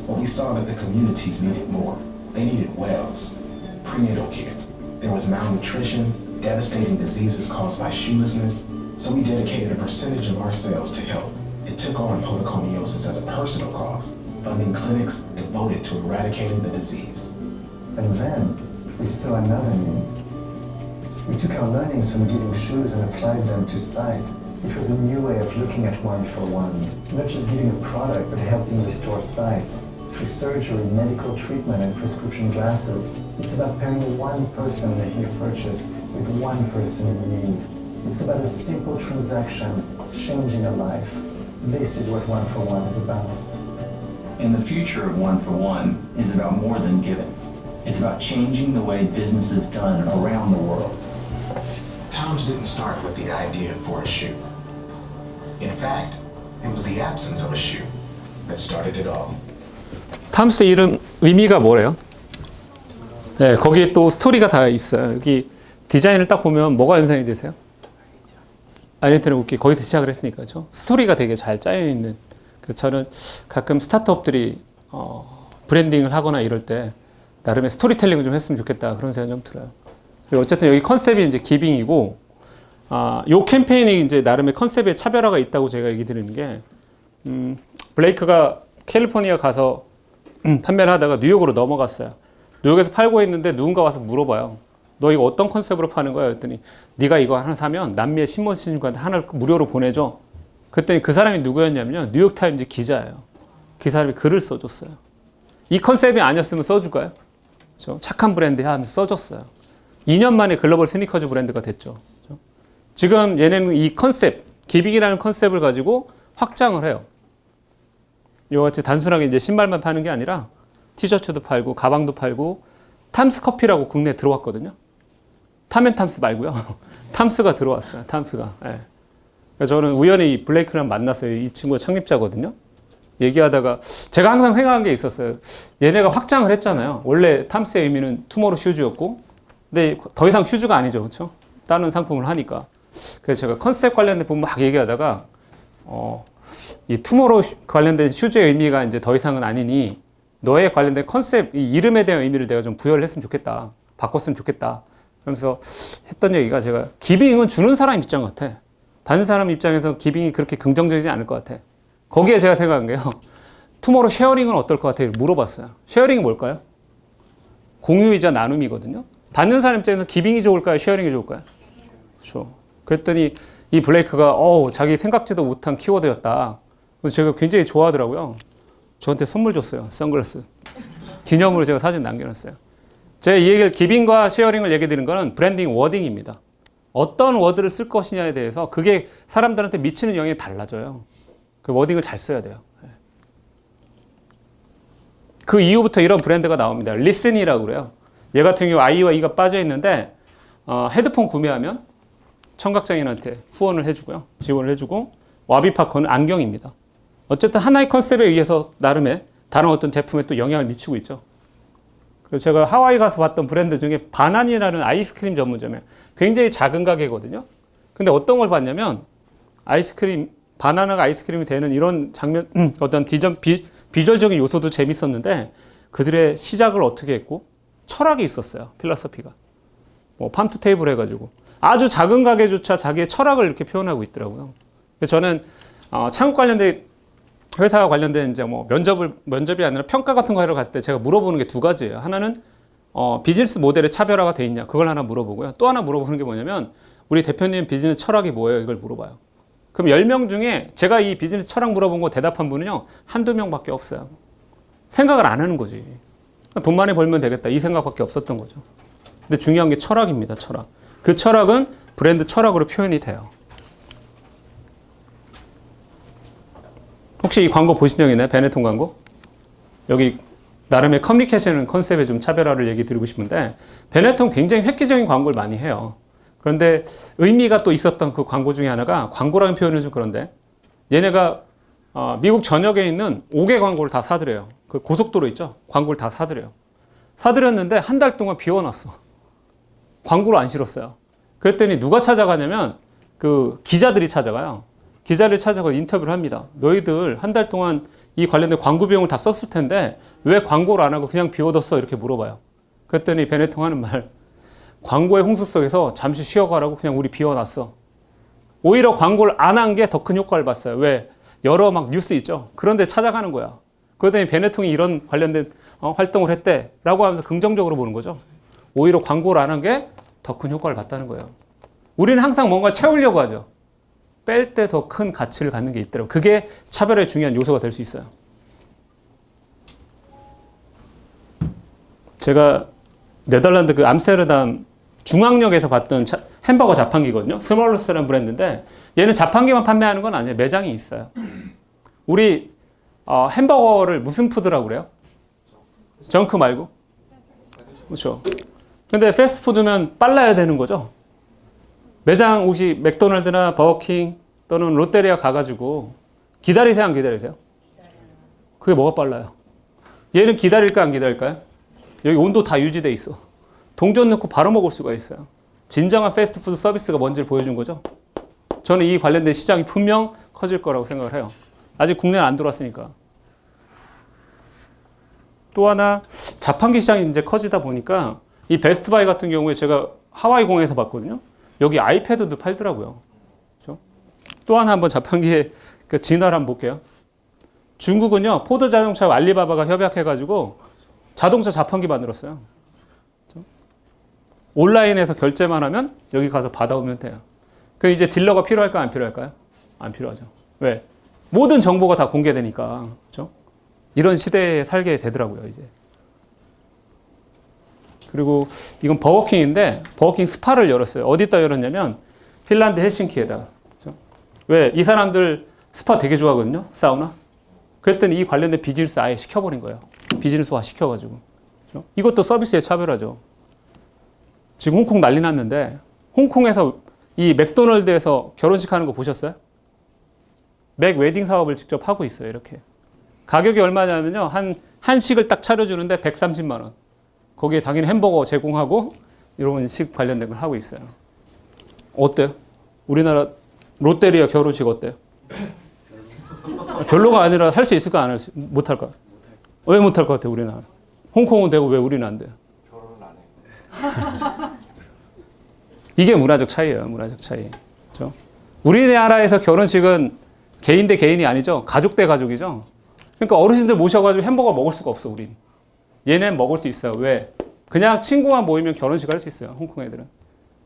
But we saw that the communities needed more. They needed wells, prenatal care. There was malnutrition, devastating diseases caused by shoelessness, so we dedicated a percentage of our sales to help. It took on podoconiosis as a personal cause, funding clinics devoted to eradicating the disease. And then we saw another need. We took our learnings from giving shoes and applied them to sight. It was a new way of looking at one for one, not just giving a product, but helping restore sight. Through surgery, medical treatment, and prescription glasses, it's about pairing one person making a purchase with one person in need. It's about a simple transaction changing a life. This is what One for One is about. And the future of One for One is about more than giving. It's about changing the way business is done around the world. Tom's didn't start with the idea for a shoe. In fact, it was the absence of a shoe that started it all. 탐스 이름 의미가 뭐래요? 네, 거기에 또 스토리가 다 있어요. 여기 디자인을 딱 보면 뭐가 연상이 되세요? 아이덴티티 웃기 거기서 시작을 했으니까죠. 스토리가 되게 잘 짜여 있는. 그래서 저는 가끔 스타트업들이 브랜딩을 하거나 이럴 때 나름의 스토리텔링을 좀 했으면 좋겠다 그런 생각이 좀 들어요. 그리고 어쨌든 여기 컨셉이 이제 기빙이고, 요 캠페인이 이제 나름의 컨셉에 차별화가 있다고 제가 얘기 드리는 게, 블레이크가 캘리포니아 가서 판매를 하다가 뉴욕으로 넘어갔어요. 뉴욕에서 팔고 있는데 누군가 와서 물어봐요. 너 이거 어떤 컨셉으로 파는 거야? 그랬더니 네가 이거 하나 사면 남미의 신문신님한테 하나를 무료로 보내줘. 그랬더니 그 사람이 누구였냐면요, 뉴욕타임즈 기자예요. 그 사람이 글을 써줬어요. 이 컨셉이 아니었으면 써줄까요? 그렇죠? 착한 브랜드야 하면서 써줬어요. 2년 만에 글로벌 스니커즈 브랜드가 됐죠. 그렇죠? 지금 얘네는 이 컨셉, 기빙이라는 컨셉을 가지고 확장을 해요. 이거같이 단순하게 이제 신발만 파는 게 아니라 티셔츠도 팔고 가방도 팔고, 탐스 커피라고 국내에 들어왔거든요. 탐앤탐스 말고요. 탐스가 들어왔어요. 탐스가. 예. 그래서 저는 우연히 이 블레이크랑 만났어요. 이 친구가 창립자거든요. 얘기하다가 제가 항상 생각한 게 있었어요. 얘네가 확장을 했잖아요. 원래 탐스의 의미는 투모로우 슈즈였고, 근데 더 이상 슈즈가 아니죠. 그렇죠? 다른 상품을 하니까. 그래서 제가 컨셉 관련된 부분 막 얘기하다가 이 투모로우 관련된 슈즈의 의미가 이제 더 이상은 아니니 너의 관련된 컨셉, 이 이름에 대한 의미를 내가 좀 부여를 했으면 좋겠다. 바꿨으면 좋겠다. 그러면서 했던 얘기가, 제가 기빙은 주는 사람 입장 같아. 받는 사람 입장에서 기빙이 그렇게 긍정적이지 않을 것 같아. 거기에 제가 생각한 게요, 투모로우 쉐어링은 어떨 것 같아요? 물어봤어요. 쉐어링이 뭘까요? 공유이자 나눔이거든요. 받는 사람 입장에서 기빙이 좋을까요? 쉐어링이 좋을까요? 그렇죠. 그랬더니 이 블레이크가 자기 생각지도 못한 키워드였다. 그래서 제가 굉장히 좋아하더라고요. 저한테 선물 줬어요. 선글라스. 기념으로 제가 사진 남겨놨어요. 제가 이 얘기를, 기빙과 쉐어링을 얘기 드리는 거는 브랜딩 워딩입니다. 어떤 워드를 쓸 것이냐에 대해서 그게 사람들한테 미치는 영향이 달라져요. 그 워딩을 잘 써야 돼요. 그 이후부터 이런 브랜드가 나옵니다. 리슨이라고 그래요. 얘 같은 경우 I와 E가 빠져 있는데, 헤드폰 구매하면 청각장애인한테 후원을 해주고요. 지원을 해주고, 와비파커는 안경입니다. 어쨌든 하나의 컨셉에 의해서 나름의 다른 어떤 제품에 또 영향을 미치고 있죠. 그리고 제가 하와이 가서 봤던 브랜드 중에 바나니라는 아이스크림 전문점에, 굉장히 작은 가게거든요. 근데 어떤 걸 봤냐면, 바나나가 아이스크림이 되는 이런 장면, 어떤 비주얼적인 요소도 재밌었는데, 그들의 시작을 어떻게 했고 철학이 있었어요. 필로소피가. 뭐 팜투 테이블 해가지고 아주 작은 가게조차 자기의 철학을 이렇게 표현하고 있더라고요. 그래서 저는 창업 관련된 회사와 관련된 이제 뭐 면접이 아니라 평가 같은 거 하러 갈 때 제가 물어보는 게 두 가지예요. 하나는 비즈니스 모델의 차별화가 돼 있냐, 그걸 하나 물어보고요. 또 하나 물어보는 게 뭐냐면, 우리 대표님 비즈니스 철학이 뭐예요? 이걸 물어봐요. 그럼 10명 중에 제가 이 비즈니스 철학 물어본 거 대답한 분은요, 한두 명밖에 없어요. 생각을 안 하는 거지. 돈 많이 벌면 되겠다, 이 생각밖에 없었던 거죠. 근데 중요한 게 철학입니다. 철학. 그 철학은 브랜드 철학으로 표현이 돼요. 혹시 이 광고 보신 적 있나요? 베네통 광고? 여기 나름의 커뮤니케이션 컨셉에 좀 차별화를 얘기 드리고 싶은데 베네통 굉장히 획기적인 광고를 많이 해요. 그런데 의미가 또 있었던 그 광고 중에 하나가 광고라는 표현은 좀 그런데 얘네가 미국 전역에 있는 5개 광고를 다 사들여요. 그 고속도로 있죠? 광고를 다 사들여요. 사들였는데 한 달 동안 비워놨어. 광고를 안 실었어요. 그랬더니 누가 찾아가냐면 그 기자들이 찾아가요. 기자를 찾아가 인터뷰를 합니다. 너희들 한 달 동안 이 관련된 광고 비용을 다 썼을 텐데 왜 광고를 안 하고 그냥 비워뒀어? 이렇게 물어봐요. 그랬더니 베네통 하는 말, 광고의 홍수 속에서 잠시 쉬어가라고 그냥 우리 비워놨어. 오히려 광고를 안 한 게 더 큰 효과를 봤어요. 왜? 여러 막 뉴스 있죠. 그런데 찾아가는 거야. 그러더니 베네통이 이런 관련된 활동을 했대라고 하면서 긍정적으로 보는 거죠. 오히려 광고를 안 한 게 더 큰 효과를 봤다는 거예요. 우리는 항상 뭔가 채우려고 하죠. 뺄 때 더 큰 가치를 갖는 게 있더라고요. 그게 차별의 중요한 요소가 될 수 있어요. 제가 네덜란드 그 암스테르담 중앙역에서 봤던 햄버거 자판기거든요. 스몰러스라는 브랜드인데 얘는 자판기만 판매하는 건 아니에요. 매장이 있어요. 우리 햄버거를 무슨 푸드라고 그래요? 정크 말고? 그렇죠. 근데 패스트푸드면 빨라야 되는 거죠. 매장 혹시 맥도날드나 버거킹 또는 롯데리아 가가지고 기다리세요, 안 기다리세요? 그게 뭐가 빨라요? 얘는 기다릴까 안 기다릴까요? 여기 온도 다 유지돼 있어. 동전 넣고 바로 먹을 수가 있어요. 진정한 패스트푸드 서비스가 뭔지를 보여준 거죠. 저는 이 관련된 시장이 분명 커질 거라고 생각을 해요. 아직 국내는 안 들어왔으니까. 또 하나 자판기 시장이 이제 커지다 보니까 이 베스트바이 같은 경우에 제가 하와이 공항에서 봤거든요. 여기 아이패드도 팔더라고요. 그렇죠? 또 하나 한번 자판기의 그 진화를 한번 볼게요. 중국은요, 포드 자동차와 알리바바가 협약해가지고 자동차 자판기 만들었어요. 그렇죠? 온라인에서 결제만 하면 여기 가서 받아오면 돼요. 그 이제 딜러가 필요할까요? 안 필요할까요? 안 필요하죠. 왜? 모든 정보가 다 공개되니까. 그렇죠? 이런 시대에 살게 되더라고요, 이제. 그리고 이건 버거킹인데 버거킹 스파를 열었어요. 어디다 열었냐면 핀란드 헬싱키에다가. 그렇죠? 왜? 이 사람들 스파 되게 좋아하거든요. 사우나. 그랬더니 이 관련된 비즈니스 아예 시켜버린 거예요. 비즈니스화 시켜가지고. 그렇죠? 이것도 서비스의 차별화죠. 지금 홍콩 난리 났는데 홍콩에서 이 맥도널드에서 결혼식 하는 거 보셨어요? 맥 웨딩 사업을 직접 하고 있어요. 이렇게. 가격이 얼마냐면요. 한식을 딱 차려주는데 130만 원. 거기에 당연히 햄버거 제공하고 이런 식 관련된 걸 하고 있어요. 어때요? 우리나라 롯데리아 결혼식 어때요? 별로가 아니라 할 수 있을까 안 할 수 못할까? 왜 못할 것 같아요? 우리나라. 홍콩은 되고 왜 우리는 안 돼요? 결혼을 안 해요. 이게 문화적 차이예요. 문화적 차이. 그렇죠? 우리나라에서 결혼식은 개인 대 개인이 아니죠. 가족 대 가족이죠. 그러니까 어르신들 모셔가지고 햄버거 먹을 수가 없어. 우린. 얘네는 먹을 수 있어요. 왜? 그냥 친구만 모이면 결혼식 할 수 있어요. 홍콩 애들은.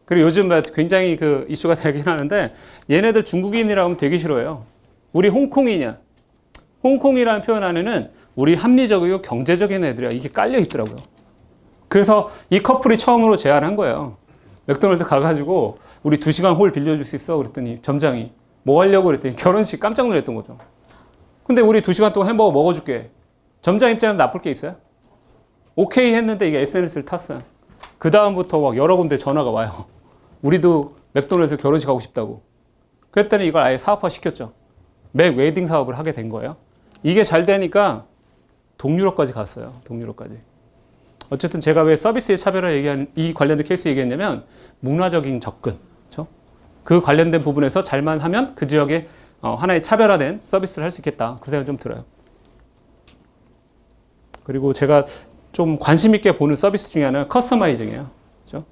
그리고 요즘 굉장히 그 이슈가 되긴 하는데 얘네들 중국인이라고 하면 되게 싫어해요. 우리 홍콩이냐? 홍콩이라는 표현 안에는 우리 합리적이고 경제적인 애들이야. 이게 깔려 있더라고요. 그래서 이 커플이 처음으로 제안한 거예요. 맥도날드 가가지고 우리 2시간 홀 빌려줄 수 있어? 그랬더니 점장이 뭐 하려고 그랬더니 결혼식 깜짝 놀랐던 거죠. 근데 우리 2시간 동안 햄버거 먹어줄게. 점장 입장에서 나쁠 게 있어요? 오케이 했는데 이게 SNS를 탔어요. 그 다음부터 막 여러 군데 전화가 와요. 우리도 맥도날드에서 결혼식 하고 싶다고. 그랬더니 이걸 아예 사업화 시켰죠. 맥 웨딩 사업을 하게 된 거예요. 이게 잘 되니까 동유럽까지 갔어요. 동유럽까지. 어쨌든 제가 왜 서비스의 차별화 얘기하는 이 관련된 케이스 얘기했냐면 문화적인 접근. 그렇죠? 그 관련된 부분에서 잘만 하면 그 지역에 하나의 차별화된 서비스를 할 수 있겠다. 그 생각이 좀 들어요. 그리고 제가 좀 관심 있게 보는 서비스 중에 하나는 커스터마이징이에요. 그렇죠?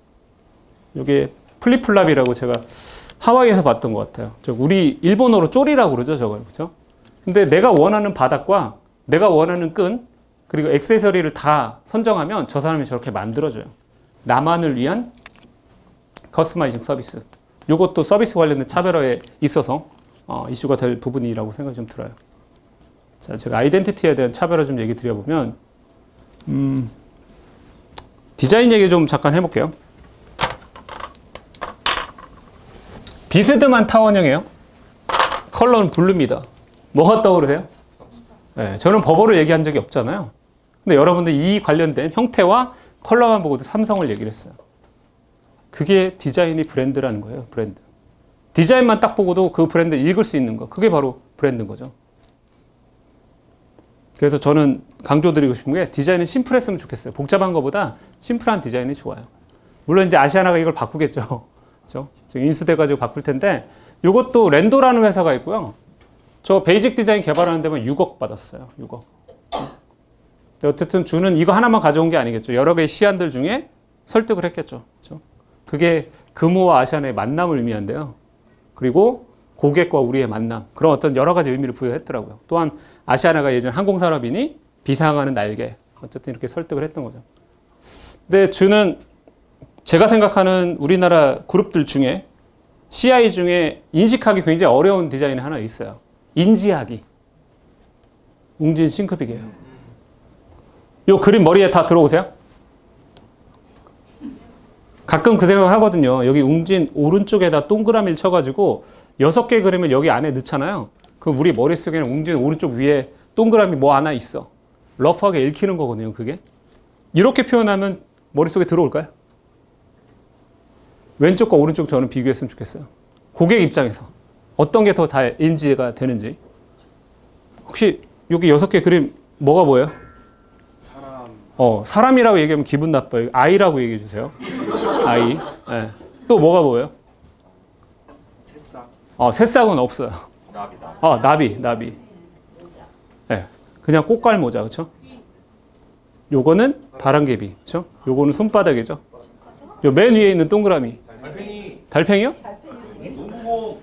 이게 플립플랍이라고 제가 하와이에서 봤던 것 같아요. 우리 일본어로 쪼리라고 그러죠, 저걸. 그렇죠? 근데 내가 원하는 바닥과 내가 원하는 끈 그리고 액세서리를 다 선정하면 저 사람이 저렇게 만들어줘요. 나만을 위한 커스터마이징 서비스. 이것도 서비스 관련된 차별화에 있어서 이슈가 될 부분이라고 생각이 좀 들어요. 자, 제가 아이덴티티에 대한 차별화 좀 얘기 드려보면 디자인 얘기 좀 잠깐 해볼게요. 비스듬한 타원형이에요. 컬러는 블루입니다. 뭐가 떠오르세요? 네, 저는 버버를 얘기한 적이 없잖아요. 근데 여러분들 이 관련된 형태와 컬러만 보고도 삼성을 얘기를 했어요. 그게 디자인이 브랜드라는 거예요. 브랜드. 디자인만 딱 보고도 그 브랜드 읽을 수 있는 거. 그게 바로 브랜드인 거죠. 그래서 저는 강조드리고 싶은 게 디자인은 심플했으면 좋겠어요. 복잡한 것보다 심플한 디자인이 좋아요. 물론 이제 아시아나가 이걸 바꾸겠죠. 그렇죠? 지금 인수돼가지고 바꿀 텐데 이것도 랜도라는 회사가 있고요. 저 베이직 디자인 개발하는 데만 6억 받았어요. 6억. 어쨌든 주는 이거 하나만 가져온 게 아니겠죠. 여러 개의 시안들 중에 설득을 했겠죠. 그렇죠? 그게 금호와 아시아나의 만남을 의미한대요. 그리고 고객과 우리의 만남, 그런 어떤 여러 가지 의미를 부여했더라고요. 또한 아시아나가 예전 항공산업이니 비상하는 날개, 어쨌든 이렇게 설득을 했던 거죠. 근데 주는 제가 생각하는 우리나라 그룹들 중에 CI 중에 인식하기 굉장히 어려운 디자인이 하나 있어요. 인지하기. 웅진 싱크빅이에요. 요 그림 머리에 다 들어오세요? 가끔 그 생각을 하거든요. 여기 웅진 오른쪽에다 동그라미를 쳐가지고 6개 그림을 여기 안에 넣잖아요. 그럼 우리 머릿속에는 웅진 오른쪽 위에 동그라미 뭐 하나 있어. 러프하게 읽히는 거거든요, 그게. 이렇게 표현하면 머릿속에 들어올까요? 왼쪽과 오른쪽 저는 비교했으면 좋겠어요. 고객 입장에서 어떤 게 더 다 인지가 되는지. 혹시 여기 6개 그림 뭐가 보여요? 사람이라고 얘기하면 기분 나빠요. 아이라고 얘기해 주세요. 아이. 네. 또 뭐가 보여요? 새싹. 새싹은 없어요. 나비. 네. 그냥 꽃갈 모자, 그렇죠? 요거는 바람개비, 그렇죠? 요거는 손바닥이죠. 요 맨 위에 있는 동그라미. 달팽이요? 농구공,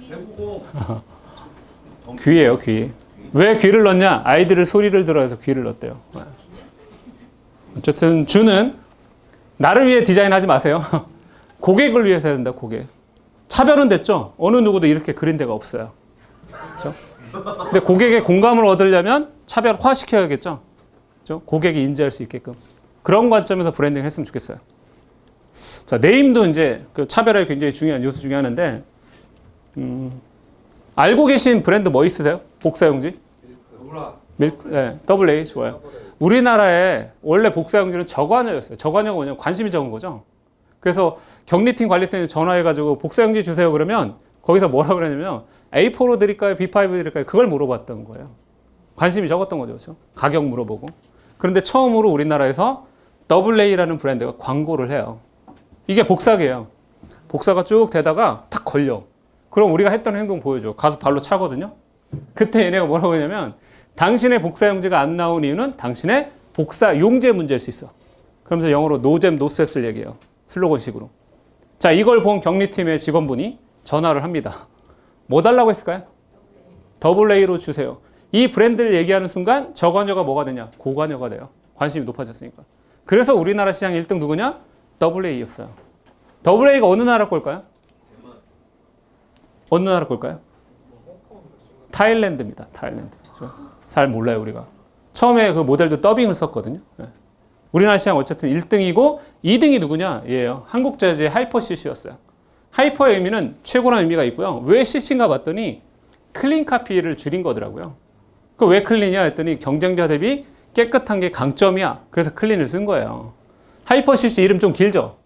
배구공. 귀예요, 귀. 왜 귀를 넣냐? 아이들을 소리를 들어서 귀를 넣었대요. 어쨌든 주는 나를 위해 디자인하지 마세요. 고객을 위해서 해야 된다, 고객. 차별은 됐죠? 어느 누구도 이렇게 그린 데가 없어요. 그렇죠? 근데 고객의 공감을 얻으려면 차별화시켜야겠죠? 그렇죠? 고객이 인지할 수 있게끔. 그런 관점에서 브랜딩 했으면 좋겠어요. 자, 네임도 이제 그 차별화에 굉장히 중요한 요소 중에 하나인데, 알고 계신 브랜드 뭐 있으세요? 복사용지? 밀크, 네, AA 좋아요. 우리나라에 원래 복사용지는 저관여였어요. 저관여가 뭐냐면 관심이 적은 거죠. 그래서 경리팀 관리팀에 전화해가지고 복사용지 주세요 그러면 거기서 뭐라 그러냐면 A4로 드릴까요? B5 드릴까요? 그걸 물어봤던 거예요. 관심이 적었던 거죠. 그렇죠? 가격 물어보고. 그런데 처음으로 우리나라에서 AA라는 브랜드가 광고를 해요. 이게 복사기예요. 복사가 쭉 되다가 탁 걸려. 그럼 우리가 했던 행동 보여줘. 가서 발로 차거든요. 그때 얘네가 뭐라고 하냐면 당신의 복사용지가 안 나온 이유는 당신의 복사용지의 문제일 수 있어. 그러면서 영어로 노잼 노셋을 얘기해요. 슬로건식으로. 자, 이걸 본 경리팀의 직원분이 전화를 합니다. 뭐 달라고 했을까요? AA로 주세요. 이 브랜드를 얘기하는 순간 저관여가 뭐가 되냐? 고관여가 돼요. 관심이 높아졌으니까. 그래서 우리나라 시장 1등 누구냐? AA였어요. AA가 어느 나라 걸까요? 어느 나라 걸까요? 타일랜드입니다. 타일랜드. 잘 몰라요, 우리가. 처음에 그 모델도 더빙을 썼거든요. 네. 우리나라 시장 어쨌든 1등이고 2등이 누구냐? 얘예요. 한국자재의 하이퍼 CC였어요. 하이퍼의 의미는 최고라는 의미가 있고요. 왜 CC인가 봤더니 클린 카피를 줄인 거더라고요. 그 왜 클린이야 했더니 경쟁자 대비 깨끗한 게 강점이야. 그래서 클린을 쓴 거예요. 하이퍼 CC 이름 좀 길죠?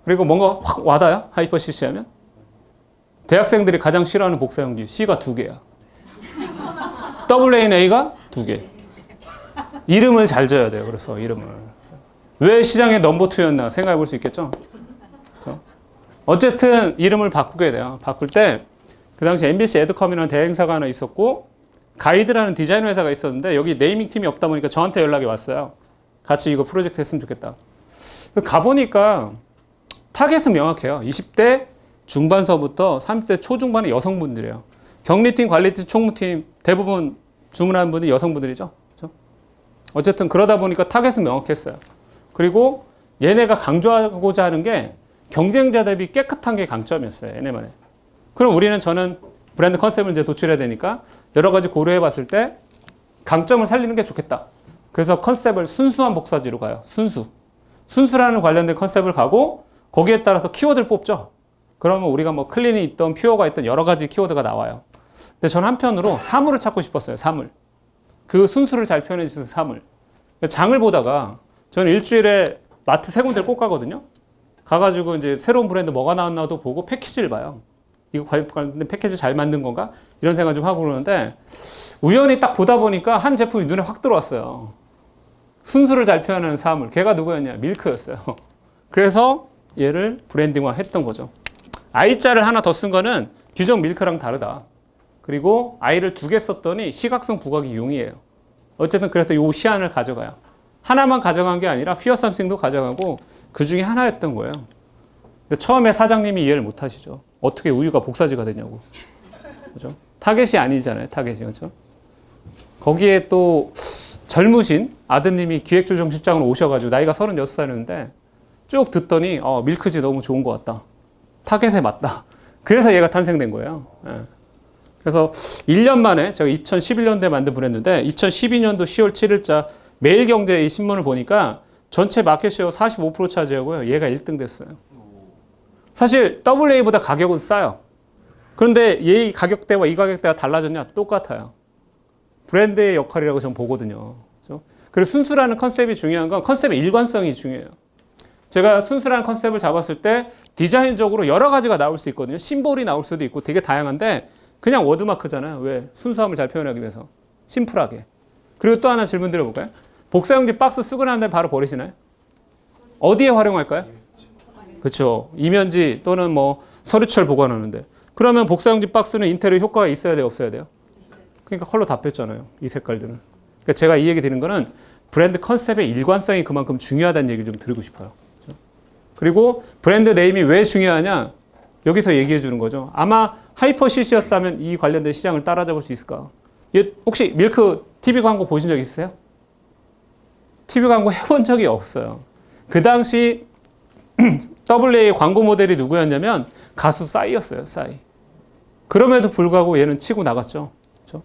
그리고 뭔가 확 와닿아요? 하이퍼 CC 하면? 대학생들이 가장 싫어하는 복사용지 C가 2개야. AA가 2개. 이름을 잘 지어야 돼요. 그래서 이름을. 왜 시장의 넘버 2였나 생각해 볼 수 있겠죠? 그렇죠? 어쨌든 이름을 바꾸게 돼요. 바꿀 때 그 당시 MBC 에드컴이라는 대행사가 하나 있었고 가이드라는 디자인 회사가 있었는데 여기 네이밍 팀이 없다 보니까 저한테 연락이 왔어요. 같이 이거 프로젝트 했으면 좋겠다. 가보니까 타겟은 명확해요. 20대 중반서부터 30대 초중반의 여성분들이에요. 경리팀, 관리팀, 총무팀 대부분 주문하는 분이 여성분들이죠. 그렇죠? 어쨌든 그러다 보니까 타겟은 명확했어요. 그리고 얘네가 강조하고자 하는 게 경쟁자 대비 깨끗한 게 강점이었어요. 얘네만의. 그럼 저는 브랜드 컨셉을 이제 도출해야 되니까 여러 가지 고려해 봤을 때 강점을 살리는 게 좋겠다. 그래서 컨셉을 순수한 복사지로 가요. 순수라는 관련된 컨셉을 가고 거기에 따라서 키워드를 뽑죠. 그러면 우리가 뭐 클린이 있던 퓨어가 있던 여러 가지 키워드가 나와요. 근데 저는 한편으로 사물을 찾고 싶었어요. 사물. 그 순수를 잘 표현해 주셔서 3을. 장을 보다가 저는 일주일에 마트 3군데를 꼭 가거든요. 가가지고 이제 새로운 브랜드 뭐가 나왔나도 보고 패키지를 봐요. 이거 관련된 패키지 잘 만든 건가? 이런 생각 좀 하고 그러는데 우연히 딱 보다 보니까 한 제품이 눈에 확 들어왔어요. 순수를 잘 표현하는 사물. 걔가 누구였냐? 밀크였어요. 그래서 얘를 브랜딩화 했던 거죠. I자를 하나 더 쓴 거는 규정 밀크랑 다르다. 그리고 I를 2개 썼더니 시각성 부각이 용이에요. 어쨌든 그래서 요 시안을 가져가요. 하나만 가져간 게 아니라 Fear Something도 가져가고 그 중에 하나였던 거예요. 근데 처음에 사장님이 이해를 못 하시죠. 어떻게 우유가 복사지가 되냐고. 그죠? 타겟이 아니잖아요. 타겟이. 그죠? 거기에 또 젊으신 아드님이 기획조정실장으로 오셔가지고 나이가 36살이었는데 쭉 듣더니 밀크지 너무 좋은 것 같다. 타겟에 맞다. 그래서 얘가 탄생된 거예요. 예. 그래서 1년 만에 제가 2011년도에 만든 브랜드인데 2012년도 10월 7일자 매일경제 이 신문을 보니까 전체 마켓쉐어 45% 차지하고요. 얘가 1등 됐어요. 사실 WA보다 가격은 싸요. 그런데 얘 가격대와 이 가격대가 달라졌냐? 똑같아요. 브랜드의 역할이라고 저는 보거든요. 그렇죠? 그리고 순수라는 컨셉이 중요한 건 컨셉의 일관성이 중요해요. 제가 순수라는 컨셉을 잡았을 때 디자인적으로 여러 가지가 나올 수 있거든요. 심볼이 나올 수도 있고 되게 다양한데 그냥 워드마크잖아요. 왜? 순수함을 잘 표현하기 위해서. 심플하게. 그리고 또 하나 질문 드려볼까요? 복사용지 박스 쓰고 난 다음에 바로 버리시나요? 어디에 활용할까요? 그렇죠. 이면지 또는 뭐 서류철 보관하는데. 그러면 복사용지 박스는 인테리어 효과가 있어야 돼요? 없어야 돼요? 그러니까 컬러 다 뺐잖아요. 이 색깔들은. 그러니까 제가 이 얘기 드리는 거는 브랜드 컨셉의 일관성이 그만큼 중요하다는 얘기를 좀 드리고 싶어요. 그렇죠? 그리고 브랜드 네임이 왜 중요하냐? 여기서 얘기해 주는 거죠. 아마 하이퍼 CC였다면 이 관련된 시장을 따라잡을 수 있을까? 혹시 밀크 TV 광고 보신 적 있으세요? TV 광고 해본 적이 없어요. 그 당시 WA 광고 모델이 누구였냐면 가수 싸이였어요. 싸이. 그럼에도 불구하고 얘는 치고 나갔죠. 그렇죠?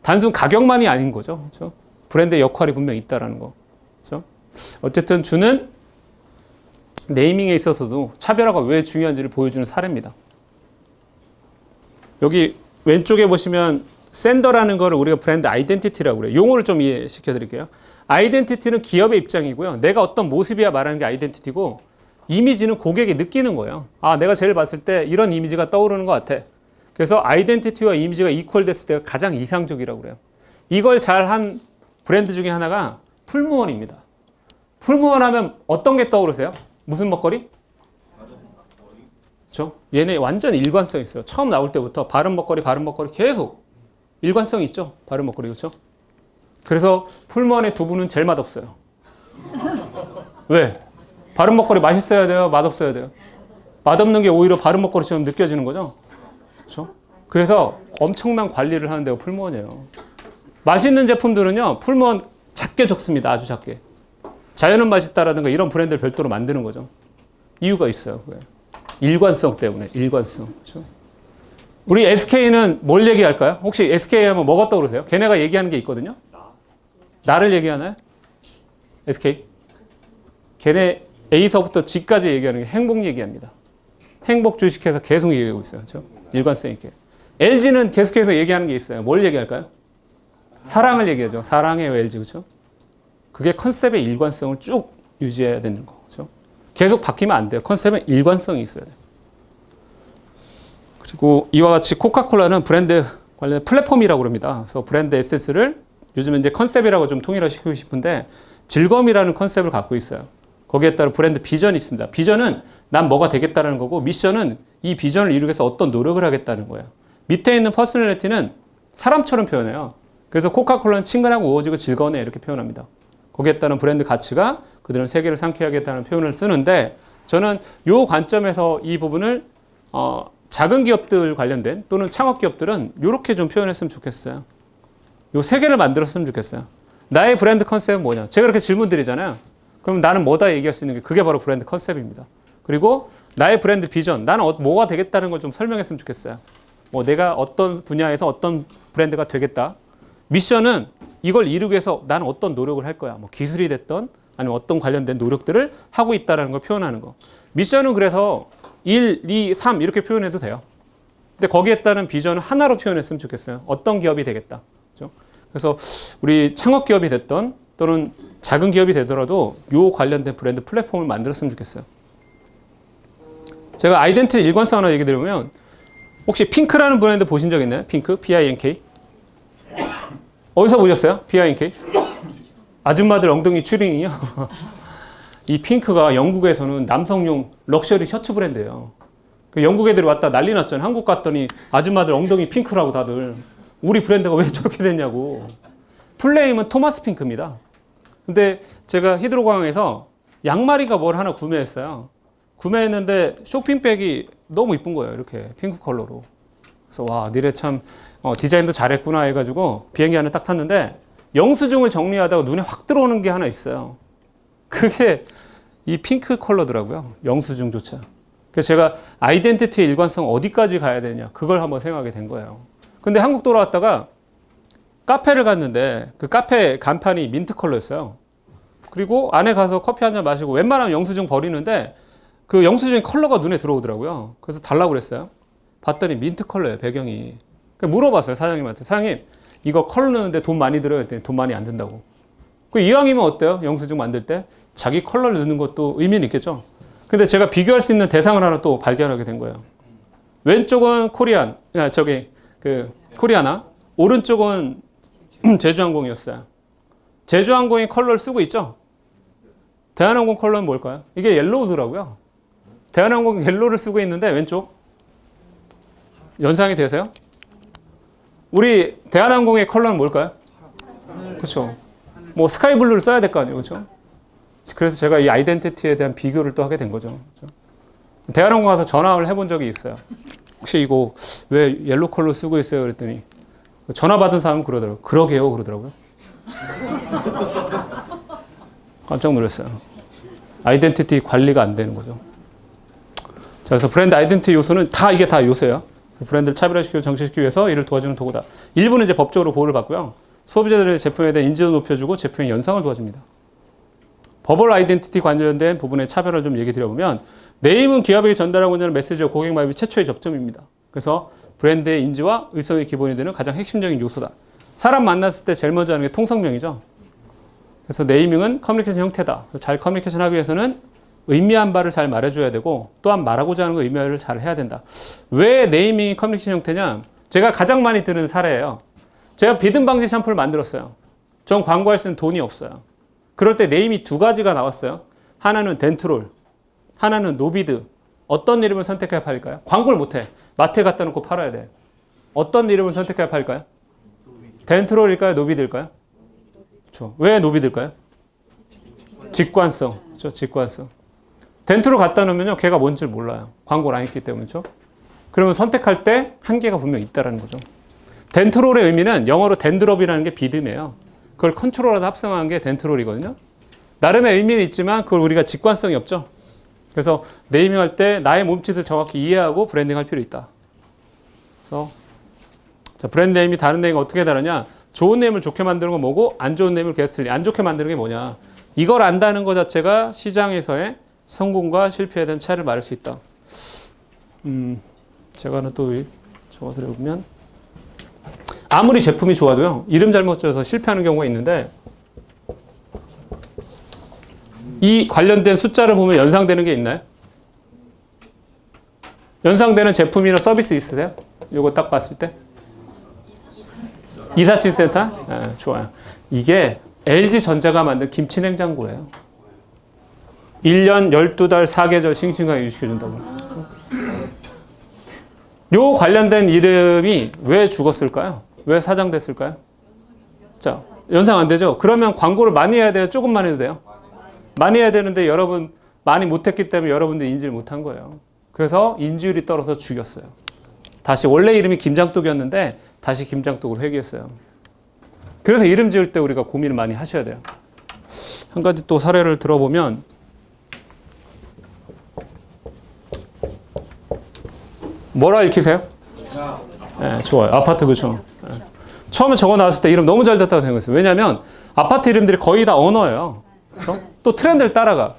단순 가격만이 아닌 거죠. 그렇죠? 브랜드의 역할이 분명히 있다라는 거. 그렇죠? 어쨌든 주는 네이밍에 있어서도 차별화가 왜 중요한지를 보여주는 사례입니다. 여기 왼쪽에 보시면 샌더라는 걸 우리가 브랜드 아이덴티티라고 그래요. 용어를 좀 이해시켜 드릴게요. 아이덴티티는 기업의 입장이고요. 내가 어떤 모습이야 말하는 게 아이덴티티고 이미지는 고객이 느끼는 거예요. 아, 내가 제일 봤을 때 이런 이미지가 떠오르는 것 같아. 그래서 아이덴티티와 이미지가 이퀄 됐을 때가 가장 이상적이라고 그래요. 이걸 잘한 브랜드 중에 하나가 풀무원입니다. 풀무원 하면 어떤 게 떠오르세요? 무슨 먹거리? 그렇죠? 얘네 완전 일관성 있어요. 처음 나올 때부터 바른 먹거리 계속 일관성이 있죠. 바른 먹거리. 그렇죠? 그래서 풀무원의 두부는 제일 맛없어요. 왜? 바른 먹거리 맛있어야 돼요? 맛없어야 돼요? 맛없는 게 오히려 바른 먹거리처럼 느껴지는 거죠. 그렇죠? 그래서 엄청난 관리를 하는데요. 풀무원이에요. 맛있는 제품들은요. 풀무원 작게 적습니다. 아주 작게. 자연은 맛있다라든가 이런 브랜드를 별도로 만드는 거죠. 이유가 있어요. 그게. 일관성 때문에. 일관성. 그렇죠? 우리 SK는 뭘 얘기할까요? 혹시 SK 하면 뭐가 떠오르세요? 걔네가 얘기하는 게 있거든요. 나를 얘기하나요? SK? 걔네 A서부터 G까지 얘기하는 게 행복 얘기합니다. 행복 주식회사 계속 얘기하고 있어요. 그렇죠? 일관성 있게. LG는 계속해서 얘기하는 게 있어요. 뭘 얘기할까요? 사랑을 얘기하죠. 사랑해요, LG. 그렇죠? 그게 컨셉의 일관성을 쭉 유지해야 되는 거. 그렇죠? 계속 바뀌면 안 돼요. 컨셉은 일관성이 있어야 돼요. 그리고 이와 같이 코카콜라는 브랜드 관련 플랫폼이라고 그럽니다. 그래서 브랜드 에센스를 요즘 이제 컨셉이라고 좀 통일화시키고 싶은데 즐거움이라는 컨셉을 갖고 있어요. 거기에 따라 브랜드 비전이 있습니다. 비전은 난 뭐가 되겠다는 거고 미션은 이 비전을 이루기 위해서 어떤 노력을 하겠다는 거예요. 밑에 있는 퍼스널리티는 사람처럼 표현해요. 그래서 코카콜라는 친근하고 우호지고 즐거운 애 이렇게 표현합니다. 거기에 따른 브랜드 가치가 그들은 세계를 상쾌하겠다는 표현을 쓰는데 저는 이 관점에서 이 부분을 작은 기업들 관련된 또는 창업 기업들은 이렇게 좀 표현했으면 좋겠어요. 요 세 개를 만들었으면 좋겠어요. 나의 브랜드 컨셉은 뭐냐? 제가 이렇게 질문 드리잖아요. 그럼 나는 뭐다 얘기할 수 있는 게 그게 바로 브랜드 컨셉입니다. 그리고 나의 브랜드 비전, 나는 뭐가 되겠다는 걸 좀 설명했으면 좋겠어요. 뭐 내가 어떤 분야에서 어떤 브랜드가 되겠다. 미션은 이걸 이루기 위해서 나는 어떤 노력을 할 거야. 뭐 기술이 됐던 아니면 어떤 관련된 노력들을 하고 있다는 걸 표현하는 거. 미션은 그래서 1, 2, 3 이렇게 표현해도 돼요. 근데 거기에 따른 비전은 하나로 표현했으면 좋겠어요. 어떤 기업이 되겠다. 그렇죠? 그래서 우리 창업 기업이 됐던 또는 작은 기업이 되더라도 요 관련된 브랜드 플랫폼을 만들었으면 좋겠어요. 제가 아이덴티티 일관성 하나 얘기 드리면 혹시 핑크라는 브랜드 보신 적 있나요? 핑크? P-I-N-K? 어디서 보셨어요? P-I-N-K? 아줌마들 엉덩이 추링이요? 이 핑크가 영국에서는 남성용 럭셔리 셔츠 브랜드예요. 그 영국 애들이 왔다 난리 났잖아요. 한국 갔더니 아줌마들 엉덩이 핑크라고 다들. 우리 브랜드가 왜 저렇게 됐냐고. 풀네임은 토마스 핑크입니다. 근데 제가 히드로공항에서 양말이가 뭘 하나 구매했어요. 구매했는데 쇼핑백이 너무 이쁜 거예요. 이렇게 핑크 컬러로. 그래서 와, 니네 참 디자인도 잘했구나 해가지고 비행기 안에 딱 탔는데 영수증을 정리하다가 눈에 확 들어오는 게 하나 있어요. 그게 이 핑크 컬러더라고요. 영수증조차. 그래서 제가 아이덴티티의 일관성 어디까지 가야 되냐 그걸 한번 생각하게 된 거예요. 근데 한국 돌아왔다가 카페를 갔는데 그 카페 간판이 민트 컬러였어요. 그리고 안에 가서 커피 한 잔 마시고 웬만하면 영수증 버리는데 그 영수증 컬러가 눈에 들어오더라고요. 그래서 달라고 그랬어요. 봤더니 민트 컬러예요, 배경이. 그래서 물어봤어요, 사장님한테. 사장님, 이거 컬러 넣는데 돈 많이 들어요? 했더니 돈 많이 안 든다고. 그 이왕이면 어때요? 영수증 만들 때? 자기 컬러를 넣는 것도 의미는 있겠죠? 근데 제가 비교할 수 있는 대상을 하나 또 발견하게 된 거예요. 왼쪽은 코리아나, 오른쪽은 제주항공이었어요. 제주항공이 컬러를 쓰고 있죠? 대한항공 컬러는 뭘까요? 이게 옐로우더라고요. 대한항공 옐로우를 쓰고 있는데 왼쪽 연상이 되세요? 우리 대한항공의 컬러는 뭘까요? 그렇죠. 뭐 스카이블루를 써야 될 거 아니에요, 그렇죠? 그래서 제가 이 아이덴티티에 대한 비교를 또 하게 된 거죠. 그렇죠? 대한항공 가서 전화를 해본 적이 있어요. 혹시 이거 왜 옐로우 컬러 쓰고 있어요? 그랬더니 전화 받은 사람은 그러더라고요. 그러게요, 그러더라고요. 깜짝 놀랐어요. 아이덴티티 관리가 안 되는 거죠. 자, 그래서 브랜드 아이덴티티 요소는 이게 다 요소예요. 브랜드를 차별화시키고 정체시키기 위해서 이를 도와주는 도구다. 일부는 이제 법적으로 보호를 받고요. 소비자들의 제품에 대한 인지도 높여주고 제품의 연상을 도와줍니다. 버벌 아이덴티티 관련된 부분의 차별을 좀 얘기 드려보면 네임은 기업에게 전달하고자 하는 메시지와 고객 마음의 최초의 접점입니다. 그래서 브랜드의 인지와 의성의 기본이 되는 가장 핵심적인 요소다. 사람 만났을 때 제일 먼저 하는 게 통성명이죠. 그래서 네이밍은 커뮤니케이션 형태다. 잘 커뮤니케이션 하기 위해서는 의미한 바를 잘 말해줘야 되고 또한 말하고자 하는 거 의미를 잘 해야 된다. 왜 네이밍이 커뮤니케이션 형태냐? 제가 가장 많이 드는 사례예요. 제가 비듬 방지 샴푸를 만들었어요. 전 광고할 수 있는 돈이 없어요. 그럴 때 네임이 두 가지가 나왔어요. 하나는 덴트롤, 하나는 노비드. 어떤 이름을 선택해야 팔릴까요? 광고를 못해. 마트에 갖다 놓고 팔아야 돼. 어떤 이름을 선택해야 팔릴까요? 덴트롤일까요? 노비드일까요? 그렇죠. 왜 노비드일까요? 직관성. 그렇죠. 직관성. 덴트롤 갖다 놓으면요, 걔가 뭔지 몰라요. 광고를 안 했기 때문에. 그렇죠? 그러면 선택할 때 한계가 분명히 있다는 거죠. 덴트롤의 의미는 영어로 덴드롭이라는 게 비듬이에요. 그걸 컨트롤하다 합성한 게 덴트롤이거든요. 나름의 의미는 있지만 그걸 우리가 직관성이 없죠. 그래서 네이밍할 때 나의 몸짓을 정확히 이해하고 브랜딩할 필요 있다. 그래서 자, 브랜드 네임이 다른 네임과 어떻게 다르냐? 좋은 네임을 좋게 만드는 건 뭐고 안 좋은 네임을 게스트리 안 좋게 만드는 게 뭐냐? 이걸 안다는 것 자체가 시장에서의 성공과 실패에 대한 차이를 말할 수 있다. 제가 하나 또 적어드려보면 아무리 제품이 좋아도요, 이름 잘못 지어서 실패하는 경우가 있는데 이 관련된 숫자를 보면 연상되는 게 있나요? 연상되는 제품이나 서비스 있으세요? 이거 딱 봤을 때? 이사치센터? 네, 좋아요. 이게 LG전자가 만든 김치냉장고예요. 1년 12달 4계절 싱싱하게 유지해준다고. 요 관련된 이름이 왜 죽었을까요? 왜 사장됐을까요? 자, 연상 안 되죠? 그러면 광고를 많이 해야 돼요? 조금만 해도 돼요? 많이 해야 되는데 여러분 많이 못했기 때문에 여러분들이 인지를 못한 거예요. 그래서 인지율이 떨어져 죽였어요. 다시 원래 이름이 김장독이었는데 다시 김장독으로 회귀했어요. 그래서 이름 지을 때 우리가 고민을 많이 하셔야 돼요. 한 가지 또 사례를 들어보면 뭐라 읽히세요? 네, 좋아요. 아파트 그쵸? 네. 처음에 적어 나왔을 때 이름 너무 잘 됐다고 생각했어요. 왜냐하면 아파트 이름들이 거의 다 언어예요. 그렇죠? 또 트렌드를 따라가.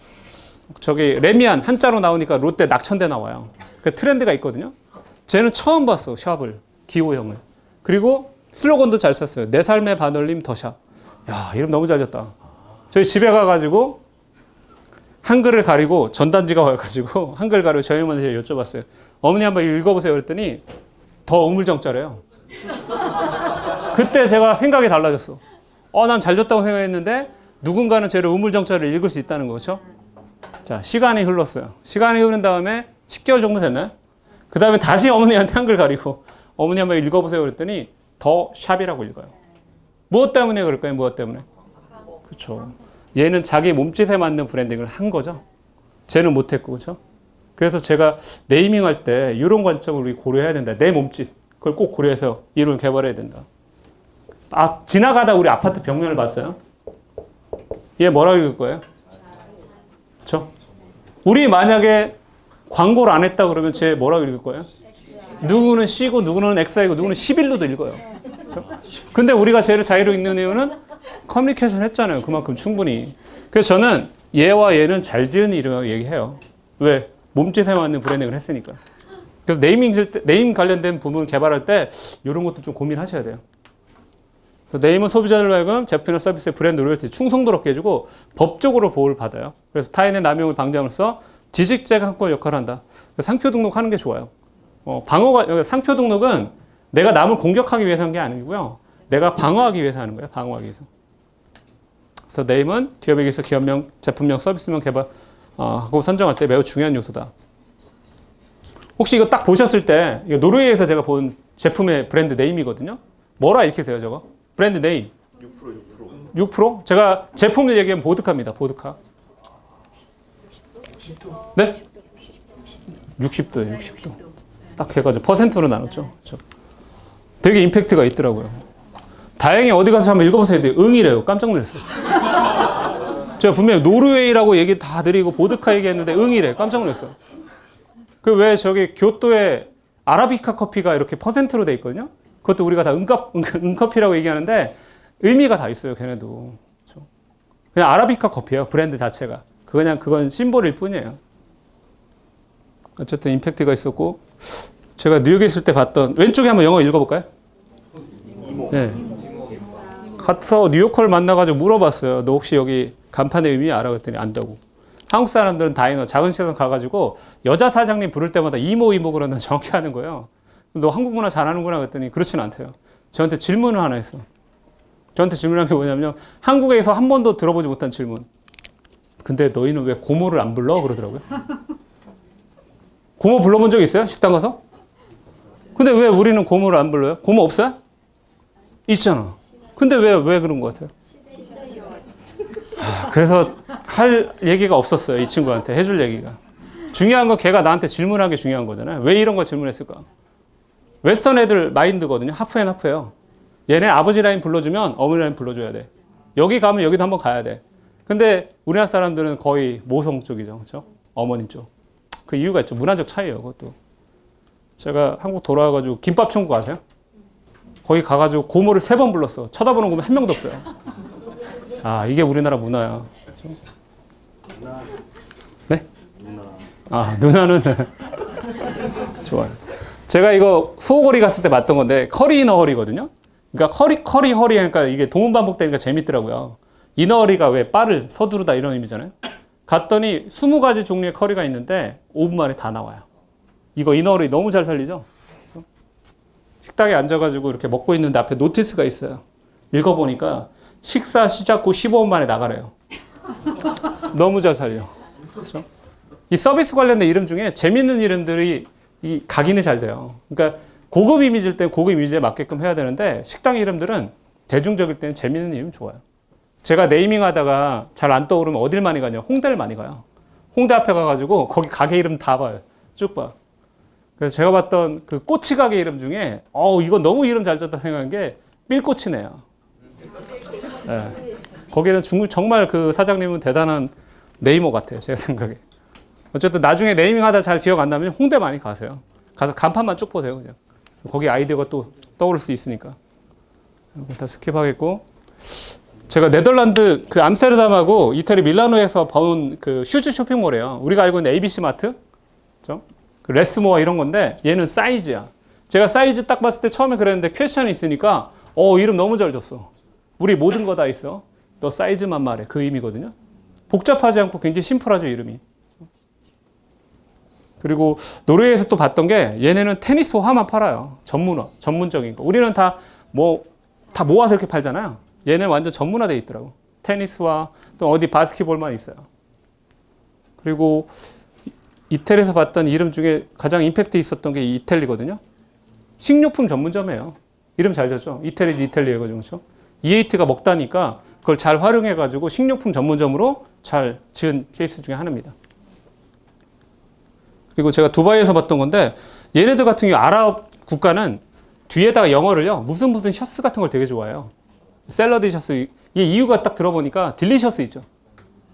저기 레미안 한자로 나오니까 롯데 낙천대 나와요. 그 트렌드가 있거든요. 쟤는 처음 봤어. 샵을. 기호형을. 그리고 슬로건도 잘 썼어요. 내 삶의 반올림 더샵. 야, 이름 너무 잘 졌다. 저희 집에 가가지고 한글을 가리고 전단지가 와가지고 한글 가리고 저희 어머니한테 여쭤봤어요. 어머니 한번 읽어보세요. 그랬더니 더 우물정자래요. 그때 제가 생각이 달라졌어. 난 잘 졌다고 생각했는데 누군가는 쟤를 우물정자를 읽을 수 있다는 거죠. 자, 시간이 흘렀어요. 시간이 흐른 다음에 10개월 정도 됐나요? 그 다음에 다시 어머니한테 한글 가리고 어머니 한번 읽어보세요. 그랬더니 더 샵이라고 읽어요. 무엇 때문에 그럴까요? 무엇 때문에? 그렇죠. 얘는 자기 몸짓에 맞는 브랜딩을 한 거죠. 쟤는 못했고, 그렇죠? 그래서 제가 네이밍할 때 이런 관점을 우리 고려해야 된다. 내 몸짓. 그걸 꼭 고려해서 이름을 개발해야 된다. 지나가다 우리 아파트 벽면을 봤어요. 얘 뭐라고 읽을 거예요? 그렇죠? 우리 만약에 광고를 안 했다 그러면 쟤 뭐라고 읽을 거예요? 누구는 C고 누구는 X이고 누구는 11로도 읽어요. 그렇죠? 근데 우리가 쟤를 자유로 읽는 이유는 커뮤니케이션 했잖아요. 그만큼 충분히. 그래서 저는 얘와 얘는 잘 지은 이름이라고 얘기해요. 왜? 몸짓에 맞는 브랜딩을 했으니까. 그래서 네임 관련된 부분을 개발할 때 이런 것도 좀 고민하셔야 돼요. 그래서 네임은 소비자들로 하여금 제품이나 서비스의 브랜드 로열티 충성도롭게 해주고 법적으로 보호를 받아요. 그래서 타인의 남용을 방지함으로써 지식재가 상표 역할을 한다. 상표 등록하는 게 좋아요. 상표 등록은 내가 남을 공격하기 위해서 한 게 아니고요. 내가 방어하기 위해서 하는 거예요. 방어하기 위해서. 그래서 네임은 기업에게서 기업명, 제품명, 서비스명 개발 하고 선정할 때 매우 중요한 요소다. 혹시 이거 딱 보셨을 때 이거 노르웨이에서 제가 본 제품의 브랜드 네임이거든요. 뭐라 읽히세요, 저거? 브랜드 네임. 6%? 6%? 제가 제품을 얘기하면 보드카입니다. 보드카. 네? 60도예요. 60도. 딱 해가지고 퍼센트로 나눴죠. 그렇죠? 되게 임팩트가 있더라고요. 다행히 어디 가서 한번 읽어보세요. 응이래요. 깜짝 놀랐어요. 제가 분명히 노르웨이라고 얘기 다 드리고 보드카 얘기했는데 응이래. 깜짝 놀랐어요. 그 왜 저기 교토에 아라비카 커피가 이렇게 퍼센트로 돼 있거든요. 그것도 우리가 다 응커피라고 얘기하는데 의미가 다 있어요. 걔네도. 그렇죠? 그냥 아라비카 커피예요. 브랜드 자체가. 그건 심볼일 뿐이에요. 어쨌든 임팩트가 있었고 제가 뉴욕에 있을 때 봤던 왼쪽에 한번 영어 읽어볼까요? 네. 가서 뉴요커를 만나가지고 물어봤어요. 너 혹시 여기 간판의 의미 알아? 그랬더니 안다고. 한국 사람들은 다이너 작은 시장 가가지고 여자 사장님 부를 때마다 이모 그러는 정확히 하는 거예요. 너 한국 문화 잘하는구나 그랬더니 그렇지는 않대요. 저한테 질문을 하나 했어. 저한테 질문한 게 뭐냐면 한국에서 한 번도 들어보지 못한 질문. 근데 너희는 왜 고모를 안 불러? 그러더라고요. 고모 불러본 적 있어요? 식당 가서? 근데 왜 우리는 고모를 안 불러요? 고모 없어요? 있잖아. 근데 왜 그런 것 같아요? 그래서 할 얘기가 없었어요. 이 친구한테 해줄 얘기가. 중요한 건 걔가 나한테 질문한 게 중요한 거잖아요. 왜 이런 걸 질문했을까? 웨스턴 애들 마인드거든요. 하프앤 하프예요. 얘네 아버지 라인 불러주면 어머니 라인 불러줘야 돼. 여기 가면 여기도 한번 가야 돼. 근데 우리나라 사람들은 거의 모성 쪽이죠. 그렇죠? 어머님 쪽. 그 이유가 있죠. 문화적 차이예요. 그것도. 제가 한국 돌아와가지고 김밥 천국 아세요? 거기 가가지고 고모를 3번 불렀어. 쳐다보는 고모 한 명도 없어요. 이게 우리나라 문화야. 그렇죠? 네? 누나는 좋아요. 제가 이거 소거리 갔을 때 봤던 건데 커리 이너허리거든요. 그러니까 커리 허리 하니까 이게 동문 반복되니까 재밌더라고요. 이너허리가 왜 빠를 서두르다 이런 의미잖아요. 갔더니 20가지 종류의 커리가 있는데 5분 만에 다 나와요. 이거 이너허리 너무 잘 살리죠? 식당에 앉아가지고 이렇게 먹고 있는데 앞에 노티스가 있어요. 읽어보니까 식사 시작 후 15분 만에 나가래요. 너무 잘 살려. 그렇죠? 이 서비스 관련된 이름 중에 재밌는 이름들이 각인이 잘 돼요. 그러니까 고급 이미지일 땐 고급 이미지에 맞게끔 해야 되는데 식당 이름들은 대중적일 때는 재밌는 이름 좋아요. 제가 네이밍 하다가 잘 안 떠오르면 어딜 많이 가냐? 홍대를 많이 가요. 홍대 앞에 가가지고 거기 가게 이름 다 봐요. 쭉 봐. 그래서 제가 봤던 그 꼬치 가게 이름 중에 이거 너무 이름 잘 졌다 생각한 게 삘꼬치네요. 네. 거기는 정말 그 사장님은 대단한 네이머 같아요. 제 생각에. 어쨌든 나중에 네이밍 하다 잘 기억 안 나면 홍대 많이 가세요. 가서 간판만 쭉 보세요. 그냥. 거기 아이디어가 또 떠오를 수 있으니까. 다 스킵하겠고. 제가 네덜란드 그 암스테르담하고 이태리 밀라노에서 본 그 슈즈 쇼핑몰이에요. 우리가 알고 있는 ABC 마트. 그렇죠? 그 레스모어 이런 건데 얘는 사이즈야. 제가 사이즈 딱 봤을 때 처음에 그랬는데 퀘스천이 있으니까 이름 너무 잘 줬어. 우리 모든 거 다 있어. 너 사이즈만 말해. 그 의미거든요. 복잡하지 않고 굉장히 심플하죠, 이름이. 그리고 노르웨이에서 또 봤던 게 얘네는 테니스 화만 팔아요. 전문적인 거. 우리는 다 모아서 이렇게 팔잖아요. 얘는 완전 전문화되어 있더라고. 테니스와 또 어디 바스켓볼만 있어요. 그리고 이태리에서 봤던 이름 중에 가장 임팩트 있었던 게 이텔리거든요. 식료품 전문점이에요. 이름 잘 졌죠? 이태리해가지고, 그렇죠? EAT가 먹다니까 그걸 잘 활용해가지고 식료품 전문점으로 잘 지은 케이스 중에 하나입니다. 그리고 제가 두바이에서 봤던 건데 얘네들 같은 경우 아랍 국가는 뒤에다가 영어를요. 무슨 셔츠 같은 걸 되게 좋아해요. 샐러드 셔츠. 이 이유가 딱 들어보니까 딜리셔스 있죠.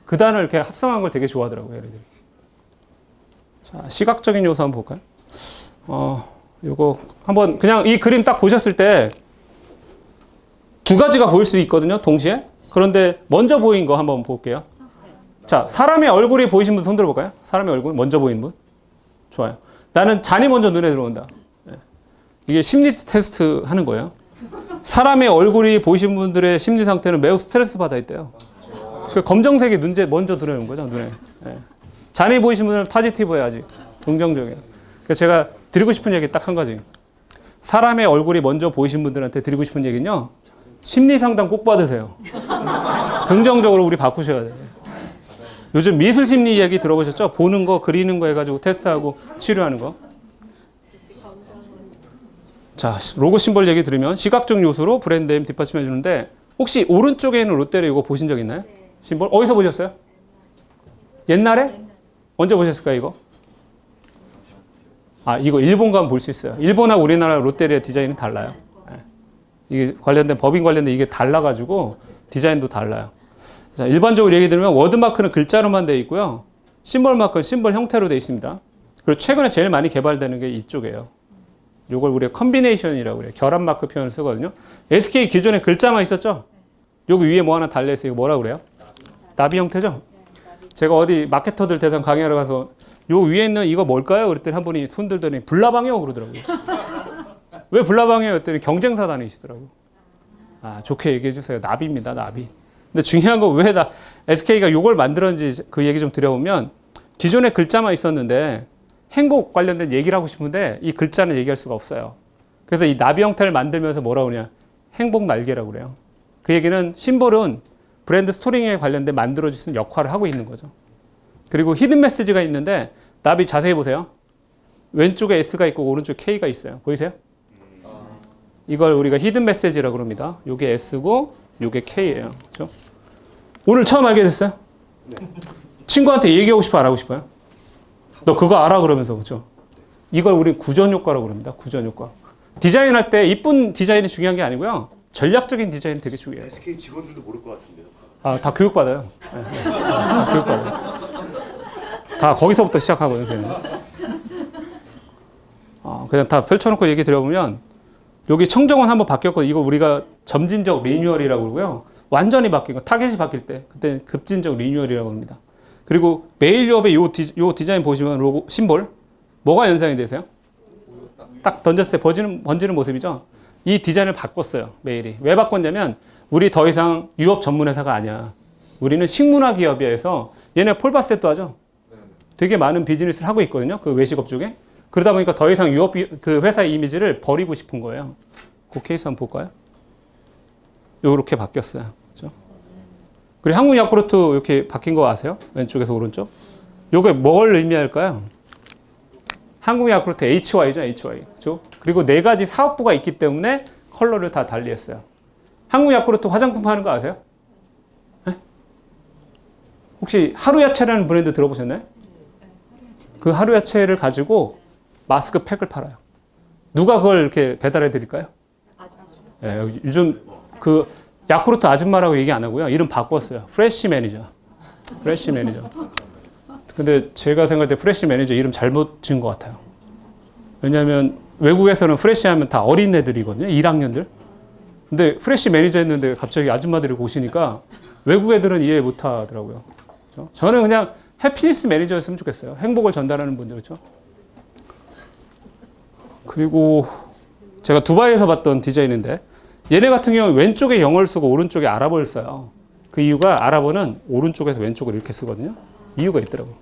그 단어를 이렇게 합성한 걸 되게 좋아하더라고요. 얘네들이. 자, 시각적인 요소 한번 볼까요? 요거 한번 그냥 이 그림 딱 보셨을 때 두 가지가 보일 수 있거든요. 동시에. 그런데 먼저 보인 거 한번 볼게요. 자, 사람의 얼굴이 보이신 분 손 들어볼까요? 사람의 얼굴 먼저 보이는 분? 좋아요. 나는 잔이 먼저 눈에 들어온다. 이게 심리 테스트 하는 거예요. 사람의 얼굴이 보이신 분들의 심리 상태는 매우 스트레스 받아 있대요. 그 검정색이 먼저 들어오는 거죠, 눈에. 잔이 보이신 분은 파지티브예요, 아직. 긍정적이에요. 그래서 제가 드리고 싶은 얘기 딱 한 가지. 사람의 얼굴이 먼저 보이신 분들한테 드리고 싶은 얘기는요. 심리 상담 꼭 받으세요. 긍정적으로 우리 바꾸셔야 돼요. 요즘 미술 심리 얘기 들어보셨죠? 보는 거, 그리는 거 해가지고 테스트하고 치료하는 거. 자, 로고 심볼 얘기 들으면 시각적 요소로 브랜드 네임 뒷받침해 주는데 혹시 오른쪽에 있는 롯데리아 이거 보신 적 있나요? 심볼? 어디서 보셨어요? 옛날에? 언제 보셨을까요, 이거? 이거 일본 가면 볼 수 있어요. 일본하고 우리나라 롯데리아 디자인은 달라요. 이게 관련된 법인 관련된 이게 달라가지고 디자인도 달라요. 자, 일반적으로 얘기 드리면 워드마크는 글자로만 되어 있고요. 심볼 마크는 심볼 형태로 되어 있습니다. 그리고 최근에 제일 많이 개발되는 게 이쪽이에요. 요걸 우리가 컨비네이션이라고 그래요. 결합 마크 표현을 쓰거든요. SK 기존에 글자만 있었죠? 여기 위에 뭐 하나 달려있어요. 이거 뭐라고 그래요? 나비 형태죠? 제가 어디 마케터들 대상 강의하러 가서 요 위에 있는 이거 뭘까요? 그랬더니 한 분이 손 들더니 불나방이요 그러더라고요. 왜 불나방이요? 그랬더니 경쟁사 다니시더라고요. 좋게 얘기해 주세요. 나비입니다. 나비. 근데 중요한 건 왜 SK가 요걸 만들었는지 그 얘기 좀 드려보면 기존에 글자만 있었는데 행복 관련된 얘기를 하고 싶은데 이 글자는 얘기할 수가 없어요. 그래서 이 나비 형태를 만들면서 뭐라고 그러냐. 행복 날개라고 그래요. 그 얘기는 심볼은 브랜드 스토링에 관련된 만들어주는 역할을 하고 있는 거죠. 그리고 히든 메시지가 있는데 나비 자세히 보세요. 왼쪽에 S가 있고 오른쪽에 K가 있어요. 보이세요? 이걸 우리가 히든 메시지라고 합니다. 이게 S고 이게 K예요. 그렇죠? 오늘 처음 알게 됐어요? 네. 친구한테 얘기하고 싶어 안 하고 싶어요? 너 그거 알아 그러면서 그렇죠? 이걸 우리 구전 효과라고 합니다. 구전 효과. 디자인할 때 이쁜 디자인이 중요한 게 아니고요. 전략적인 디자인이 되게 중요해요. SK 직원들도 모를 것 같은데요. 다 교육받아요. 네. 다 교육받아요. 다 거기서부터 시작하거든요. 그냥 다 펼쳐놓고 얘기 드려보면 여기 청정원 한번 바뀌었고 이거 우리가 점진적 리뉴얼이라고 그러고요. 완전히 바뀐 거, 타겟이 바뀔 때 그때 급진적 리뉴얼이라고 합니다. 그리고 메일 유업의 요 디자인 보시면 로고 심볼 뭐가 연상이 되세요? 딱 던졌을 때 번지는 모습이죠. 이 디자인을 바꿨어요. 메일이. 왜 바꿨냐면 우리 더 이상 유업 전문 회사가 아니야. 우리는 식문화 기업이야 해서 얘네 폴바셋도 하죠. 되게 많은 비즈니스를 하고 있거든요. 그 외식업 쪽에. 그러다 보니까 더 이상 유업 그 회사의 이미지를 버리고 싶은 거예요. 그 케이스 한번 볼까요? 요렇게 바뀌었어요. 그렇죠? 그리고 한국 야쿠르트 이렇게 바뀐 거 아세요? 왼쪽에서 오른쪽. 요게 뭘 의미할까요? 한국 야쿠르트 HY죠, HY. 그렇죠? 그리고 4가지 사업부가 있기 때문에 컬러를 다 달리했어요. 한국 야쿠르트 화장품 파는 거 아세요? 네? 혹시 하루야채라는 브랜드 들어보셨나요? 그 하루야채를 가지고 마스크팩을 팔아요. 누가 그걸 이렇게 배달해 드릴까요? 네, 요즘 그 야쿠르트 아줌마라고 얘기 안 하고요. 이름 바꿨어요. 프레시 매니저. 프레시 매니저. 근데 제가 생각할 때 프레시 매니저 이름 잘못 지은 것 같아요. 왜냐하면 외국에서는 프레시 하면 다 어린 애들이거든요. 1학년들. 근데 프레시 매니저 했는데 갑자기 아줌마들이 오시니까 외국 애들은 이해 못 하더라고요. 그렇죠? 저는 그냥 해피니스 매니저였으면 좋겠어요. 행복을 전달하는 분들. 그렇죠? 그리고 제가 두바이에서 봤던 디자인인데 얘네 같은 경우는 왼쪽에 영어를 쓰고 오른쪽에 아랍어를 써요. 그 이유가 아랍어는 오른쪽에서 왼쪽을 이렇게 쓰거든요. 이유가 있더라고.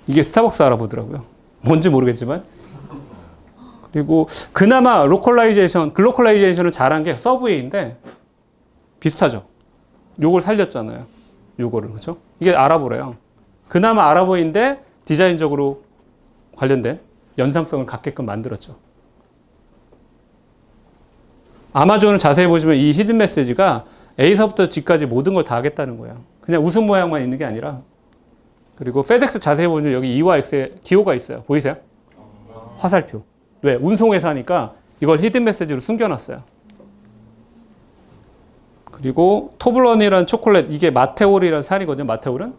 이게 스타벅스 아랍어더라고요. 뭔지 모르겠지만. 그리고 그나마 글로컬라이제이션을 잘한 게 서브웨이인데 비슷하죠. 요걸 살렸잖아요. 요거를, 그렇죠? 이게 아랍어래요. 그나마 아랍어인데 디자인적으로 관련된 연상성을 갖게끔 만들었죠. 아마존을 자세히 보시면 이 히든 메시지가 A서부터 G까지 모든 걸 다 하겠다는 거예요. 그냥 웃음 모양만 있는 게 아니라. 그리고 페덱스 자세히 보시면 여기 E와 X에 기호가 있어요. 보이세요? 화살표. 왜? 운송회사니까 이걸 히든 메시지로 숨겨놨어요. 그리고 토블런이라는 초콜릿, 이게 마테올이라는 산이거든요. 마테올은.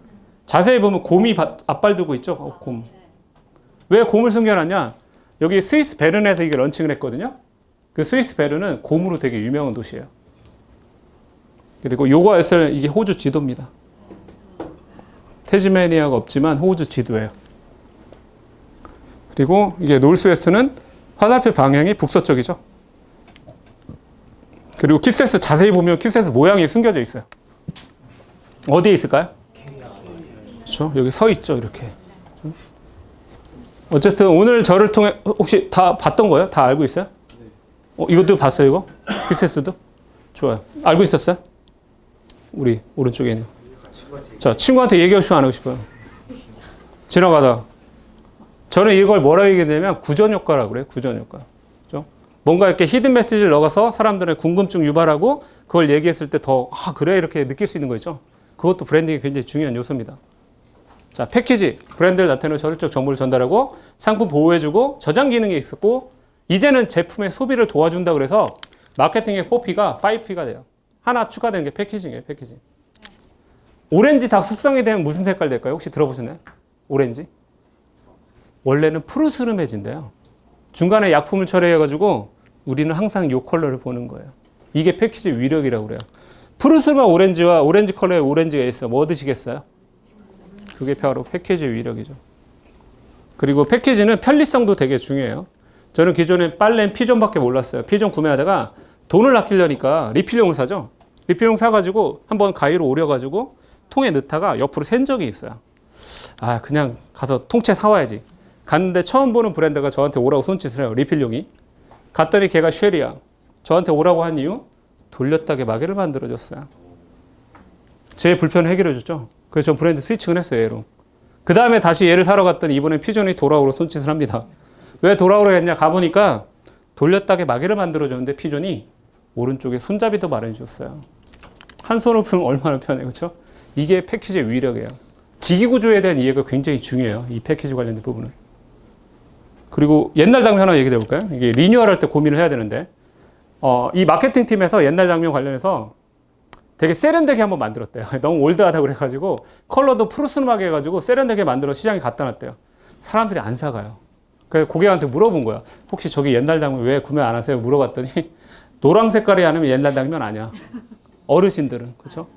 자세히 보면 곰이 앞발 들고 있죠. 곰. 왜 곰을 숨겨놨냐? 여기 스위스 베른에서 이게 런칭을 했거든요. 그 스위스 베른은 곰으로 되게 유명한 도시예요. 그리고 요거 SL, 이게 호주 지도입니다. 태즈메니아가 없지만 호주 지도예요. 그리고 이게 노스웨스트는 화살표 방향이 북서쪽이죠. 그리고 키세스 자세히 보면 키세스 모양이 숨겨져 있어요. 어디에 있을까요? 그렇죠? 여기 서 있죠, 이렇게. 어쨌든 오늘 저를 통해 혹시 다 봤던 거예요? 다 알고 있어요? 이것도 봤어요, 이거? 키세스도? 좋아요. 알고 있었어요? 우리 오른쪽에 있는. 자, 친구한테 얘기하고 싶으면 안 하고 싶어요. 지나가다. 저는 이걸 뭐라고 얘기하냐면 구전 효과라고 그래요. 구전 효과. 그렇죠? 뭔가 이렇게 히든 메시지를 넣어서 사람들의 궁금증 유발하고 그걸 얘기했을 때 더, 그래, 이렇게 느낄 수 있는 거죠. 그것도 브랜딩이 굉장히 중요한 요소입니다. 자, 패키지. 브랜드를 나타내는 저율적 정보를 전달하고 상품 보호해주고 저장 기능이 있었고 이제는 제품의 소비를 도와준다 그래서 마케팅의 4P가 5P가 돼요. 하나 추가되는 게 패키징이에요, 패키징. 오렌지 다 숙성이 되면 무슨 색깔 될까요? 혹시 들어보셨나요? 오렌지? 원래는 푸르스름해진대요. 중간에 약품을 처리해가지고 우리는 항상 이 컬러를 보는 거예요. 이게 패키지 위력이라고 그래요. 푸르스름한 오렌지와 오렌지 컬러의 오렌지가 있어. 뭐 드시겠어요? 그게 바로 패키지 위력이죠. 그리고 패키지는 편리성도 되게 중요해요. 저는 기존에 빨래는 피존밖에 몰랐어요. 피존 구매하다가 돈을 아끼려니까 리필용을 사죠. 리필용 사가지고 한번 가위로 오려가지고 통에 넣다가 옆으로 샌 적이 있어요. 그냥 가서 통째 사와야지. 갔는데 처음 보는 브랜드가 저한테 오라고 손짓을 해요. 리필용이. 갔더니 걔가 쉘이야. 저한테 오라고 한 이유? 돌렸다게 마개를 만들어줬어요. 제 불편을 해결해줬죠. 그래서 전 브랜드 스위칭을 했어요, 얘로. 그 다음에 다시 얘를 사러 갔더니 이번엔 피존이 돌아오라고 손짓을 합니다. 왜 돌아오라고 했냐? 가보니까 돌렸다게 마개를 만들어줬는데 피존이 오른쪽에 손잡이도 마련해줬어요. 한 손으로 풀면 얼마나 편해, 그렇죠? 이게 패키지의 위력이에요. 지기구조에 대한 이해가 굉장히 중요해요. 이 패키지 관련된 부분은. 그리고 옛날 장면 하나 얘기해 볼까요? 이게 리뉴얼할 때 고민을 해야 되는데 이 마케팅 팀에서 옛날 장면 관련해서 되게 세련되게 한번 만들었대요. 너무 올드하다고 그래가지고 컬러도 푸르스름하게 해가지고 세련되게 만들어 시장에 갖다 놨대요. 사람들이 안 사가요. 그래서 고객한테 물어본 거야. 혹시 저기 옛날 장면 왜 구매 안 하세요? 물어봤더니 노랑 색깔이 아니면 옛날 장면 아니야. 어르신들은. 그렇죠?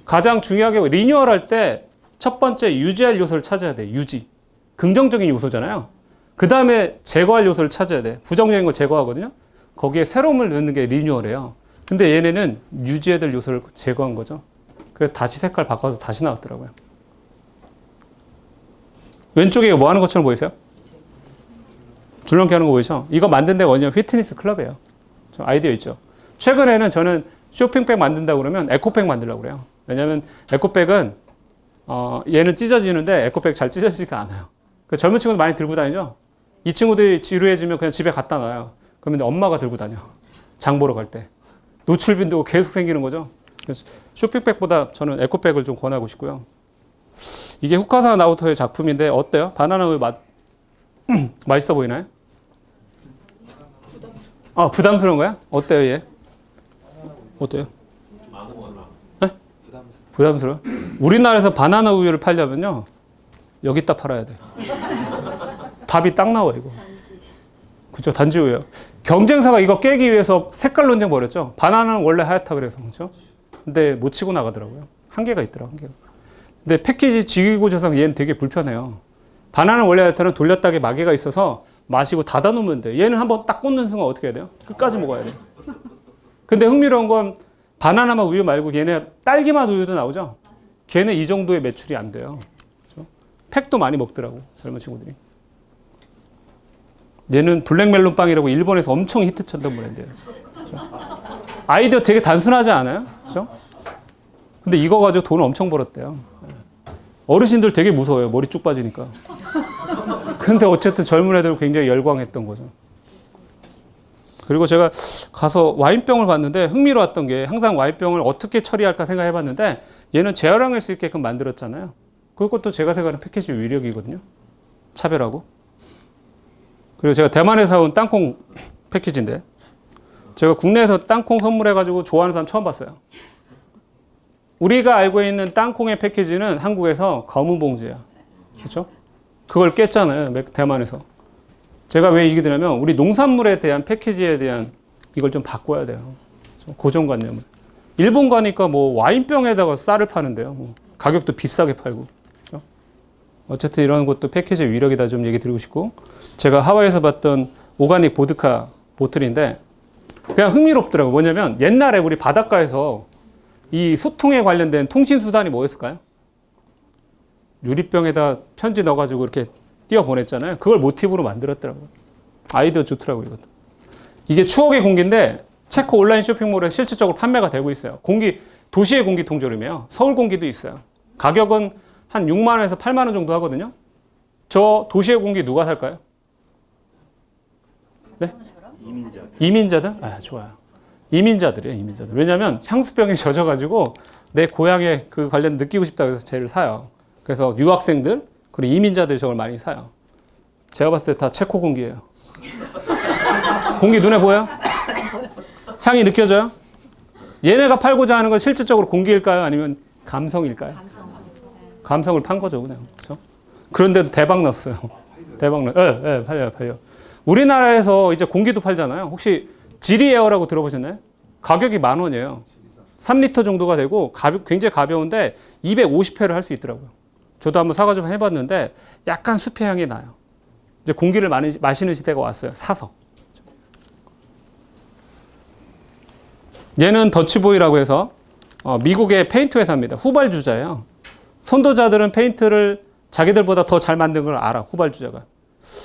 가장 중요하게 리뉴얼할 때 첫 번째 유지할 요소를 찾아야 돼. 유지. 긍정적인 요소잖아요. 그 다음에 제거할 요소를 찾아야 돼. 부정적인 걸 제거하거든요. 거기에 새로움을 넣는 게 리뉴얼이에요. 근데 얘네는 유지해야 될 요소를 제거한 거죠. 그래서 다시 색깔 바꿔서 다시 나왔더라고요. 왼쪽에 뭐 하는 것처럼 보이세요? 줄넘기 하는 거 보이죠? 이거 만든 데가 어디냐? 휘트니스 클럽이에요. 아이디어 있죠. 최근에는 저는 쇼핑백 만든다고 그러면 에코백 만들려고 그래요. 왜냐면 에코백은 얘는 찢어지는데 에코백 잘 찢어지지가 않아요. 그 젊은 친구들 많이 들고 다니죠? 이 친구들이 지루해지면 그냥 집에 갖다 놔요. 그러면 엄마가 들고 다녀. 장 보러 갈 때. 노출 빈도가 계속 생기는 거죠. 그래서 쇼핑백보다 저는 에코백을 좀 권하고 싶고요. 이게 후카사 나오토의 작품인데 어때요? 바나나 우유 맛있어 보이나요? 부담스러운 거야? 어때요, 얘? 어때요? 네? 부담스러워? 우리나라에서 바나나 우유를 팔려면요, 여기다 팔아야 돼. 답이 딱 나와, 이거. 그죠? 단지 우유. 경쟁사가 이거 깨기 위해서 색깔 논쟁 벌였죠. 바나나는 원래 하얗다 그래서, 그죠? 근데 못 치고 나가더라고요. 한계가 있더라고요, 한계가. 근데 패키지 지기구조상 얘는 되게 불편해요. 바나나는 원래 하얗다는 돌렸다게 마개가 있어서 마시고 닫아놓으면 돼. 얘는 한번 딱 꽂는 순간 어떻게 해야 돼요? 끝까지 먹어야 돼. 근데 흥미로운 건 바나나 맛 우유 말고 얘네 딸기 맛 우유도 나오죠. 걔는 이 정도의 매출이 안 돼요. 그렇죠? 팩도 많이 먹더라고 젊은 친구들이. 얘는 블랙멜론 빵이라고 일본에서 엄청 히트쳤던 브랜드예요. 그렇죠? 아이디어 되게 단순하지 않아요? 그렇죠? 근데 이거 가지고 돈을 엄청 벌었대요. 어르신들 되게 무서워요. 머리 쭉 빠지니까. 근데 어쨌든 젊은 애들은 굉장히 열광했던 거죠. 그리고 제가 가서 와인병을 봤는데 흥미로웠던 게 항상 와인병을 어떻게 처리할까 생각해 봤는데 얘는 재활용할 수 있게끔 만들었잖아요. 그것도 제가 생각하는 패키지 위력이거든요. 차별하고. 그리고 제가 대만에서 온 땅콩 패키지인데 제가 국내에서 땅콩 선물해가지고 좋아하는 사람 처음 봤어요. 우리가 알고 있는 땅콩의 패키지는 한국에서 검은 봉지야. 그렇죠? 그걸 깼잖아요. 대만에서. 제가 왜 얘기 드냐면 우리 농산물에 대한 패키지에 대한 이걸 좀 바꿔야 돼요. 고정관념을. 일본 가니까 뭐 와인병에다가 쌀을 파는데요. 뭐 가격도 비싸게 팔고. 그렇죠? 어쨌든 이런 것도 패키지의 위력이다 좀 얘기 드리고 싶고 제가 하와이에서 봤던 오가닉 보드카 보틀인데 그냥 흥미롭더라고요. 뭐냐면 옛날에 우리 바닷가에서 이 소통에 관련된 통신수단이 뭐였을까요? 유리병에다 편지 넣어가지고 이렇게 띄워 보냈잖아요. 그걸 모티브로 만들었더라고요. 아이디어 좋더라고요. 이것도. 이게 추억의 공기인데 체코 온라인 쇼핑몰에 실질적으로 판매가 되고 있어요. 공기, 도시의 공기 통조림이에요. 서울 공기도 있어요. 가격은 한 6만 원에서 8만 원 정도 하거든요. 저 도시의 공기 누가 살까요? 네? 이민자들? 아, 좋아요. 이민자들이에요, 이민자들. 왜냐면 향수병에 젖어가지고 내 고향에 그 관련 느끼고 싶다 그래서 쟤를 사요. 그래서 유학생들, 그리고 이민자들이 저걸 많이 사요. 제가 봤을 때 다 체코 공기예요. 공기 눈에 보여요? 향이 느껴져요? 얘네가 팔고자 하는 건 실질적으로 공기일까요? 아니면 감성일까요? 감성을 판 거죠, 그냥. 그렇죠? 그런데도 대박 났어요. 대박 났. 예, 팔려요. 우리나라에서 이제 공기도 팔잖아요. 혹시 지리에어라고 들어보셨나요? 가격이 10,000원이에요. 3리터 정도가 되고 굉장히 가벼운데 250회를 할 수 있더라고요. 저도 한번 사가지고 해봤는데 약간 숲의 향이 나요. 이제 공기를 많이 마시는 시대가 왔어요. 사서. 얘는 더치보이라고 해서 미국의 페인트 회사입니다. 후발주자예요. 선도자들은 페인트를 자기들보다 더 잘 만든 걸 알아. 후발주자가.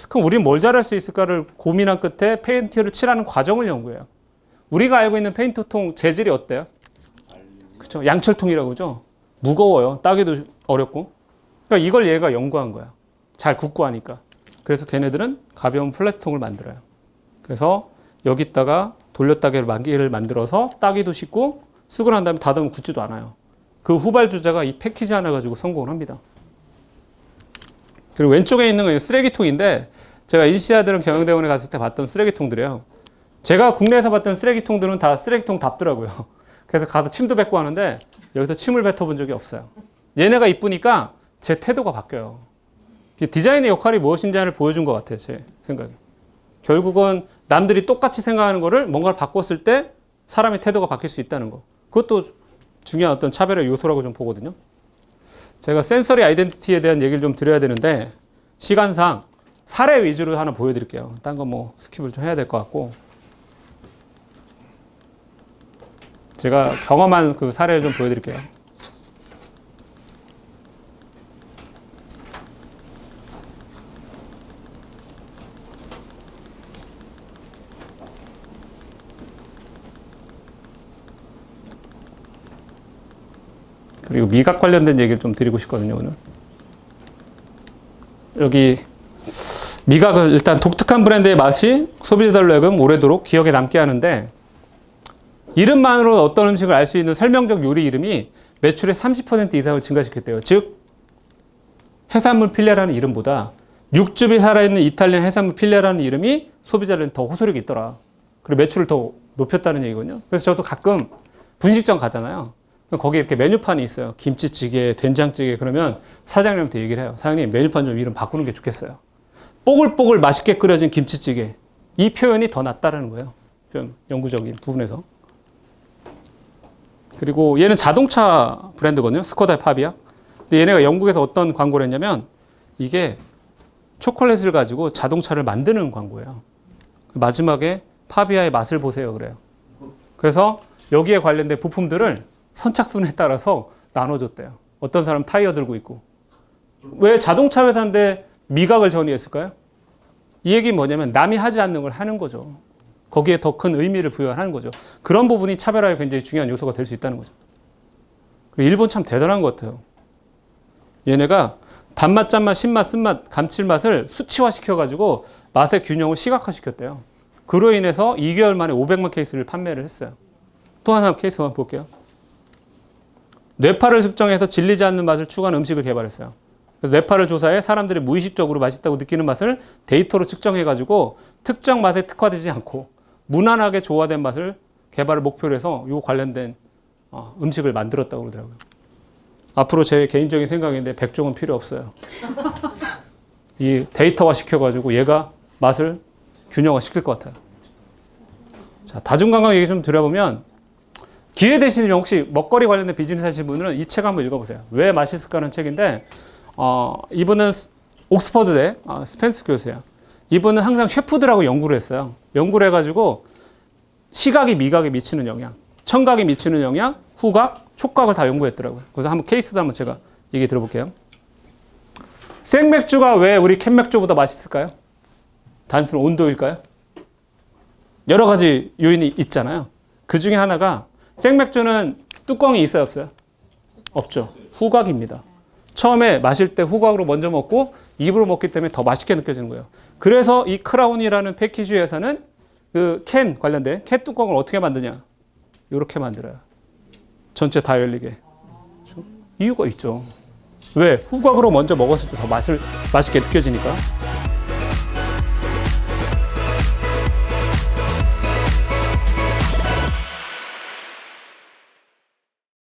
그럼 우리는 뭘 잘할 수 있을까를 고민한 끝에 페인트를 칠하는 과정을 연구해요. 우리가 알고 있는 페인트통 재질이 어때요? 그렇죠. 양철통이라고 그러죠. 무거워요. 따기도 어렵고. 그러니까 이걸 얘가 연구한 거야. 잘 굳고 하니까. 그래서 걔네들은 가벼운 플라스틱통을 만들어요. 그래서 여기다가 돌렸다기를 만기를 만들어서 따기도 쉽고 쓰고 난 다음에 닫으면 굳지도 않아요. 그 후발주자가 이 패키지 하나 가지고 성공을 합니다. 그리고 왼쪽에 있는 건 쓰레기통인데 제가 인시아들은 경영대원에 갔을 때 봤던 쓰레기통들이에요. 제가 국내에서 봤던 쓰레기통들은 다 쓰레기통 답더라고요. 그래서 가서 침도 뱉고 하는데 여기서 침을 뱉어본 적이 없어요. 얘네가 이쁘니까 제 태도가 바뀌어요. 디자인의 역할이 무엇인지를 보여준 것 같아요. 제 생각에. 결국은 남들이 똑같이 생각하는 거를 뭔가를 바꿨을 때 사람의 태도가 바뀔 수 있다는 거. 그것도 중요한 어떤 차별의 요소라고 좀 보거든요. 제가 센서리 아이덴티티에 대한 얘기를 좀 드려야 되는데 시간상 사례 위주로 하나 보여드릴게요. 딴 건 뭐 스킵을 좀 해야 될 것 같고 제가 경험한 그 사례를 좀 보여드릴게요. 그리고 미각 관련된 얘기를 좀 드리고 싶거든요, 오늘. 여기 미각은 일단 독특한 브랜드의 맛이 소비자들로 하여금 오래도록 기억에 남게 하는데 이름만으로 어떤 음식을 알 수 있는 설명적 요리 이름이 매출의 30% 이상을 증가시켰대요. 즉 해산물 필레라는 이름보다 육즙이 살아있는 이탈리안 해산물 필레라는 이름이 소비자들은 더 호소력이 있더라. 그리고 매출을 더 높였다는 얘기거든요. 그래서 저도 가끔 분식점 가잖아요. 거기 이렇게 메뉴판이 있어요. 김치찌개, 된장찌개. 그러면 사장님한테 얘기를 해요. 사장님, 메뉴판 좀 이름 바꾸는 게 좋겠어요. 뽀글뽀글 맛있게 끓여진 김치찌개. 이 표현이 더 낫다라는 거예요. 표현, 연구적인 부분에서. 그리고 얘는 자동차 브랜드거든요. 스코다 파비아. 근데 얘네가 영국에서 어떤 광고를 했냐면 이게 초콜릿을 가지고 자동차를 만드는 광고예요. 마지막에 파비아의 맛을 보세요. 그래요. 그래서 여기에 관련된 부품들을 선착순에 따라서 나눠줬대요. 어떤 사람 타이어 들고 있고. 왜 자동차 회사인데 미각을 전이했을까요? 이 얘기는 뭐냐면 남이 하지 않는 걸 하는 거죠. 거기에 더 큰 의미를 부여하는 거죠. 그런 부분이 차별화에 굉장히 중요한 요소가 될 수 있다는 거죠. 일본 참 대단한 것 같아요. 얘네가 단맛, 짠맛, 신맛, 쓴맛, 감칠맛을 수치화시켜가지고 맛의 균형을 시각화시켰대요. 그로 인해서 2개월 만에 500만 케이스를 판매를 했어요. 또 하나 케이스만 볼게요. 뇌파를 측정해서 질리지 않는 맛을 추구하는 음식을 개발했어요. 그래서 뇌파를 조사해 사람들이 무의식적으로 맛있다고 느끼는 맛을 데이터로 측정해가지고 특정 맛에 특화되지 않고 무난하게 조화된 맛을 개발을 목표로 해서 이 관련된 음식을 만들었다고 그러더라고요. 앞으로 제 개인적인 생각인데 백종은 필요 없어요. 이 데이터화 시켜가지고 얘가 맛을 균형화 시킬 것 같아요. 자, 다중감각 얘기 좀 드려보면 기회 되시면 혹시 먹거리 관련된 비즈니스 하시는 분들은 이 책 한번 읽어보세요. 왜 맛있을까 하는 책인데 이분은 옥스퍼드대 스펜스 교수예요. 이분은 항상 셰프들하고 연구를 했어요. 연구를 해가지고 시각이 미각에 미치는 영향, 청각이 미치는 영향, 후각, 촉각을 다 연구했더라고요. 그래서 한번 케이스도 한번 제가 얘기 들어볼게요. 생맥주가 왜 우리 캔맥주보다 맛있을까요? 단순 온도일까요? 여러 가지 요인이 있잖아요. 그 중에 하나가 생맥주는 뚜껑이 있어요, 없어요? 없죠. 후각입니다. 처음에 마실 때 후각으로 먼저 먹고 입으로 먹기 때문에 더 맛있게 느껴지는 거예요. 그래서 이 크라운이라는 패키지 회사는 그 캔 관련된 캔 뚜껑을 어떻게 만드냐? 이렇게 만들어요. 전체 다 열리게. 이유가 있죠. 왜? 후각으로 먼저 먹었을 때 더 맛있게 느껴지니까.